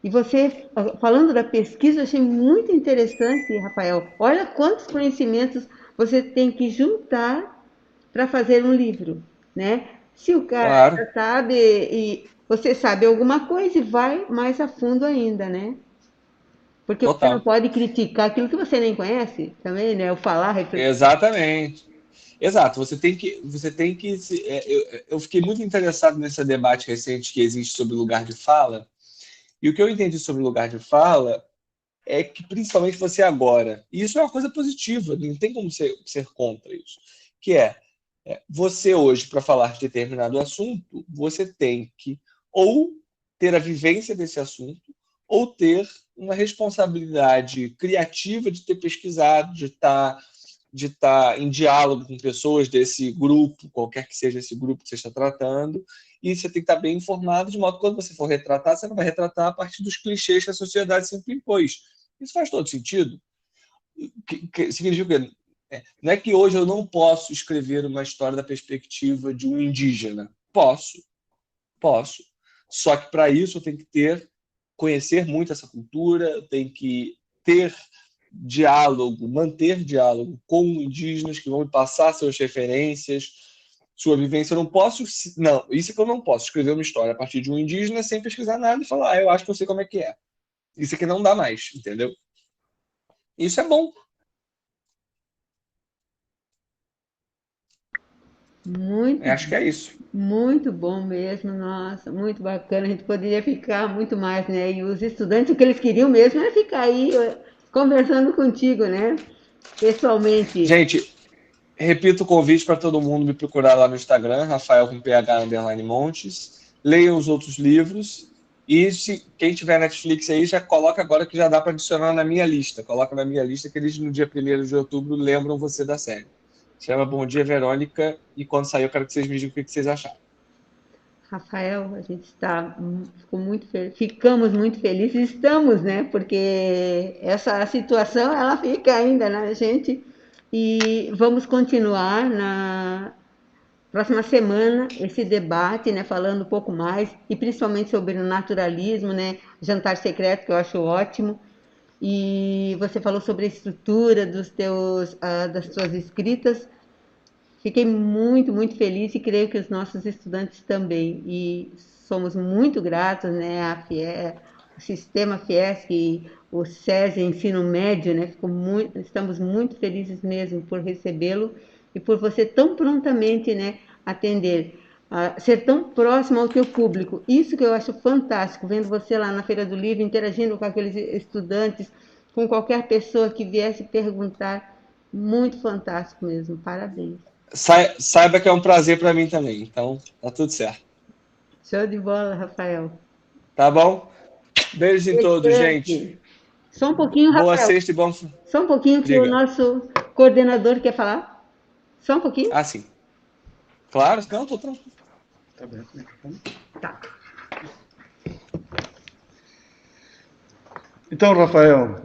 E você, falando da pesquisa, eu achei muito interessante, Rafael. Olha quantos conhecimentos você tem que juntar para fazer um livro, né? Se o cara Claro. já sabe e você sabe alguma coisa e vai mais a fundo ainda, né? Porque você não Total. pode criticar aquilo que você nem conhece também, né? O falar, refletir. Exatamente. Exato, você tem que eu fiquei muito interessado nesse debate recente que existe sobre o lugar de fala, e o que eu entendi sobre o lugar de fala é que principalmente você agora, e isso é uma coisa positiva, não tem como ser contra isso. que você hoje, para falar de determinado assunto, você tem que ou ter a vivência desse assunto, ou ter uma responsabilidade criativa de ter pesquisado, de estar em diálogo com pessoas desse grupo, qualquer que seja esse grupo que você está tratando, e você tem que estar bem informado, de modo que quando você for retratar, você não vai retratar a partir dos clichês que a sociedade sempre impôs. Isso faz todo sentido. Significa que não é que hoje eu não posso escrever uma história da perspectiva de um indígena. Posso. Só que para isso eu tenho que conhecer muito essa cultura, eu tenho que ter diálogo, manter diálogo com indígenas que vão me passar suas referências, sua vivência. Eu não posso, não, isso é que eu não posso, escrever uma história a partir de um indígena sem pesquisar nada e falar, eu acho que eu sei como é que é. Isso aqui não dá mais, entendeu? Isso é bom. Acho que é isso. Muito bom mesmo, nossa, muito bacana. A gente poderia ficar muito mais, né? E os estudantes, o que eles queriam mesmo era ficar aí conversando contigo, né? Pessoalmente. Gente, repito o convite para todo mundo me procurar lá no Instagram, Rafael com PH Montes. Leiam os outros livros. E se quem tiver Netflix aí, já coloca agora que já dá para adicionar na minha lista. Coloca na minha lista que eles no dia 1º de outubro lembram você da série. Chama Bom Dia, Verônica, e quando sair eu quero que vocês me digam o que vocês acharam. Rafael, a gente ficamos muito felizes, estamos, né? Porque essa situação, ela fica ainda na gente, e vamos continuar na próxima semana esse debate, né? Falando um pouco mais, e principalmente sobre o naturalismo, né? Jantar secreto, que eu acho ótimo. E você falou sobre a estrutura das suas escritas. Fiquei muito, muito feliz e creio que os nossos estudantes também. E somos muito gratos, né, o sistema Fiesc, o SESI Ensino Médio, né, estamos muito felizes mesmo por recebê-lo e por você tão prontamente, né, atender, ser tão próximo ao teu público. Isso que eu acho fantástico, vendo você lá na Feira do Livro, interagindo com aqueles estudantes, com qualquer pessoa que viesse perguntar. Muito fantástico mesmo, parabéns. Saiba que é um prazer para mim também, então tá tudo certo. Show de bola, Rafael. Tá bom? Beijos em todos, gente. Só um pouquinho, Rafael. Boa sexta e bom... Só um pouquinho que o nosso coordenador quer falar. Só um pouquinho? Ah, sim. Claro, não, tô tranquilo. Tá bem. Tá. Então, Rafael,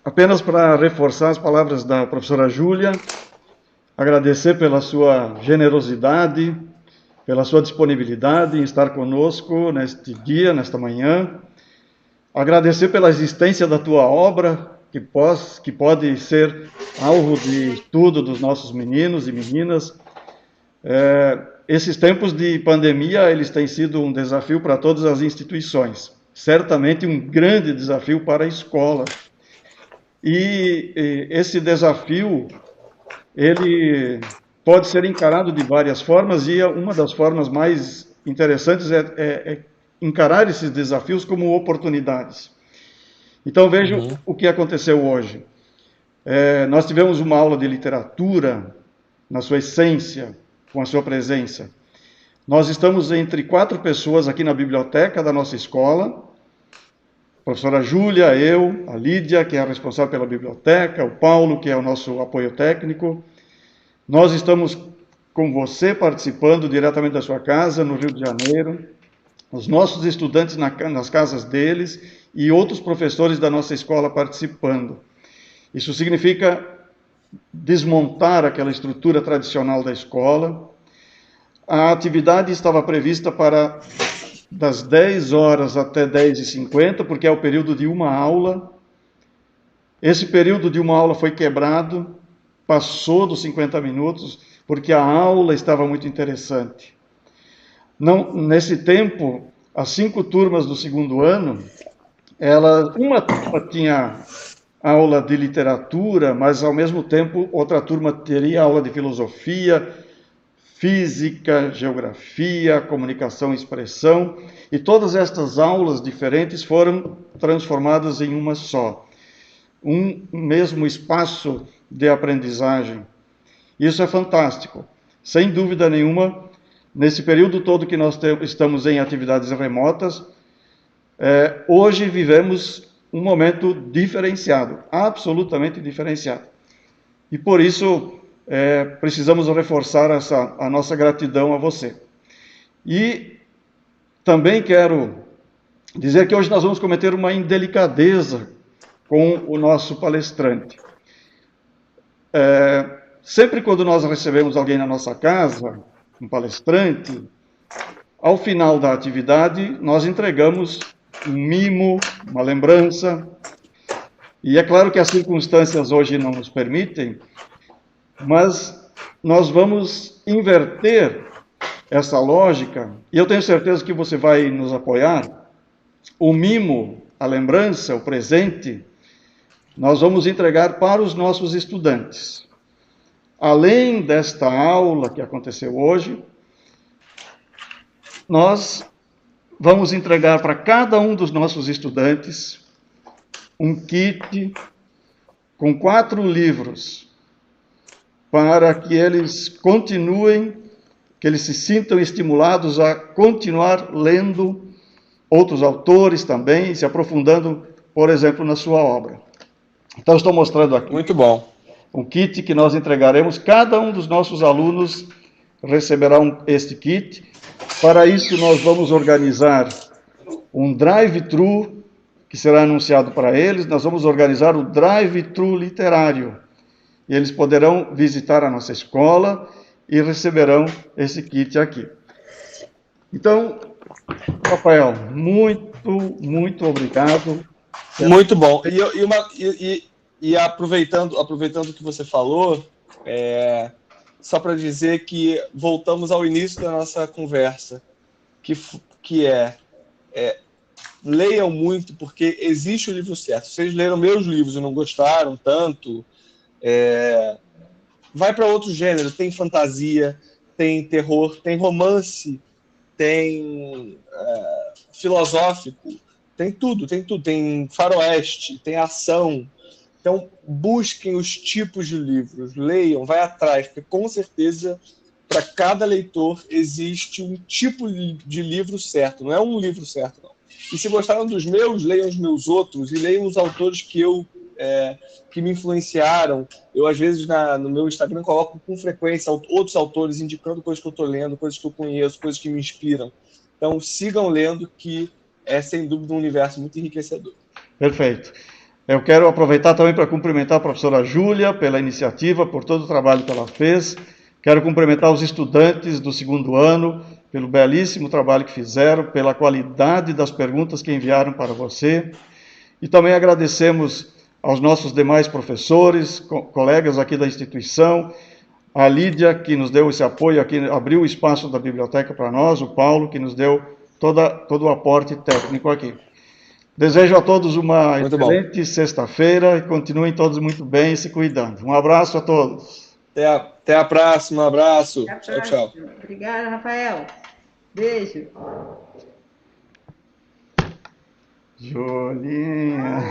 apenas para reforçar as palavras da professora Júlia, agradecer pela sua generosidade, pela sua disponibilidade em estar conosco neste dia, nesta manhã. Agradecer pela existência da tua obra, que pode ser alvo de estudo dos nossos meninos e meninas. Esses tempos de pandemia, eles têm sido um desafio para todas as instituições. Certamente um grande desafio para a escola. E esse desafio, ele pode ser encarado de várias formas, e uma das formas mais interessantes é encarar esses desafios como oportunidades. Então, veja o que aconteceu hoje. Nós tivemos uma aula de literatura, na sua essência, com a sua presença. Nós estamos entre 4 pessoas aqui na biblioteca da nossa escola, a professora Júlia, eu, a Lídia, que é a responsável pela biblioteca, o Paulo, que é o nosso apoio técnico. Nós estamos com você participando diretamente da sua casa, no Rio de Janeiro, os nossos estudantes nas casas deles e outros professores da nossa escola participando. Isso significa desmontar aquela estrutura tradicional da escola. A atividade estava prevista para das 10 horas até 10h50, porque é o período de uma aula. Esse período de uma aula foi quebrado, passou dos 50 minutos, porque a aula estava muito interessante. Nesse tempo, as 5 turmas do segundo ano, uma turma tinha aula de literatura, mas ao mesmo tempo outra turma teria aula de filosofia, física, geografia, comunicação e expressão, e todas estas aulas diferentes foram transformadas em uma só. Um mesmo espaço de aprendizagem. Isso é fantástico. Sem dúvida nenhuma, nesse período todo que nós estamos em atividades remotas, hoje vivemos um momento diferenciado, absolutamente diferenciado. E por isso, precisamos reforçar a nossa gratidão a você. E também quero dizer que hoje nós vamos cometer uma indelicadeza com o nosso palestrante. Sempre quando nós recebemos alguém na nossa casa, um palestrante, ao final da atividade, nós entregamos um mimo, uma lembrança. E é claro que as circunstâncias hoje não nos permitem, mas nós vamos inverter essa lógica, e eu tenho certeza que você vai nos apoiar. O mimo, a lembrança, o presente, nós vamos entregar para os nossos estudantes. Além desta aula que aconteceu hoje, nós vamos entregar para cada um dos nossos estudantes um kit com 4 livros, para que eles continuem, que eles se sintam estimulados a continuar lendo outros autores também, se aprofundando, por exemplo, na sua obra. Então, estou mostrando aqui. Muito bom. Um kit que nós entregaremos. Cada um dos nossos alunos receberá este kit. Para isso, nós vamos organizar um drive-thru, que será anunciado para eles. Nós vamos organizar o drive-thru literário. E eles poderão visitar a nossa escola e receberão esse kit aqui. Então, Rafael, muito obrigado. Muito bom. E aproveitando o que você falou, só para dizer que voltamos ao início da nossa conversa, que leiam muito, porque existe o livro certo. Vocês leram meus livros e não gostaram tanto, vai para outro gênero. Tem fantasia, tem terror, tem romance, tem filosófico, tem tudo, tem faroeste, tem ação. Então, busquem os tipos de livros, leiam, vai atrás, porque com certeza, para cada leitor, existe um tipo de livro certo, não é um livro certo, não. E se gostaram dos meus, leiam os meus outros, e leiam os autores que me influenciaram. Eu, às vezes, no meu Instagram, coloco com frequência outros autores indicando coisas que eu estou lendo, coisas que eu conheço, coisas que me inspiram. Então, sigam lendo, que é, sem dúvida, um universo muito enriquecedor. Perfeito. Eu quero aproveitar também para cumprimentar a professora Júlia pela iniciativa, por todo o trabalho que ela fez. Quero cumprimentar os estudantes do 2º ano pelo belíssimo trabalho que fizeram, pela qualidade das perguntas que enviaram para você. E também agradecemos aos nossos demais professores, colegas aqui da instituição, a Lídia, que nos deu esse apoio aqui, abriu o espaço da biblioteca para nós, o Paulo, que nos deu todo o aporte técnico aqui. Desejo a todos uma excelente sexta-feira e continuem todos muito bem e se cuidando. Um abraço a todos. Até a próxima, um abraço. Tchau, tchau. Obrigada, Rafael. Beijo. Julinha.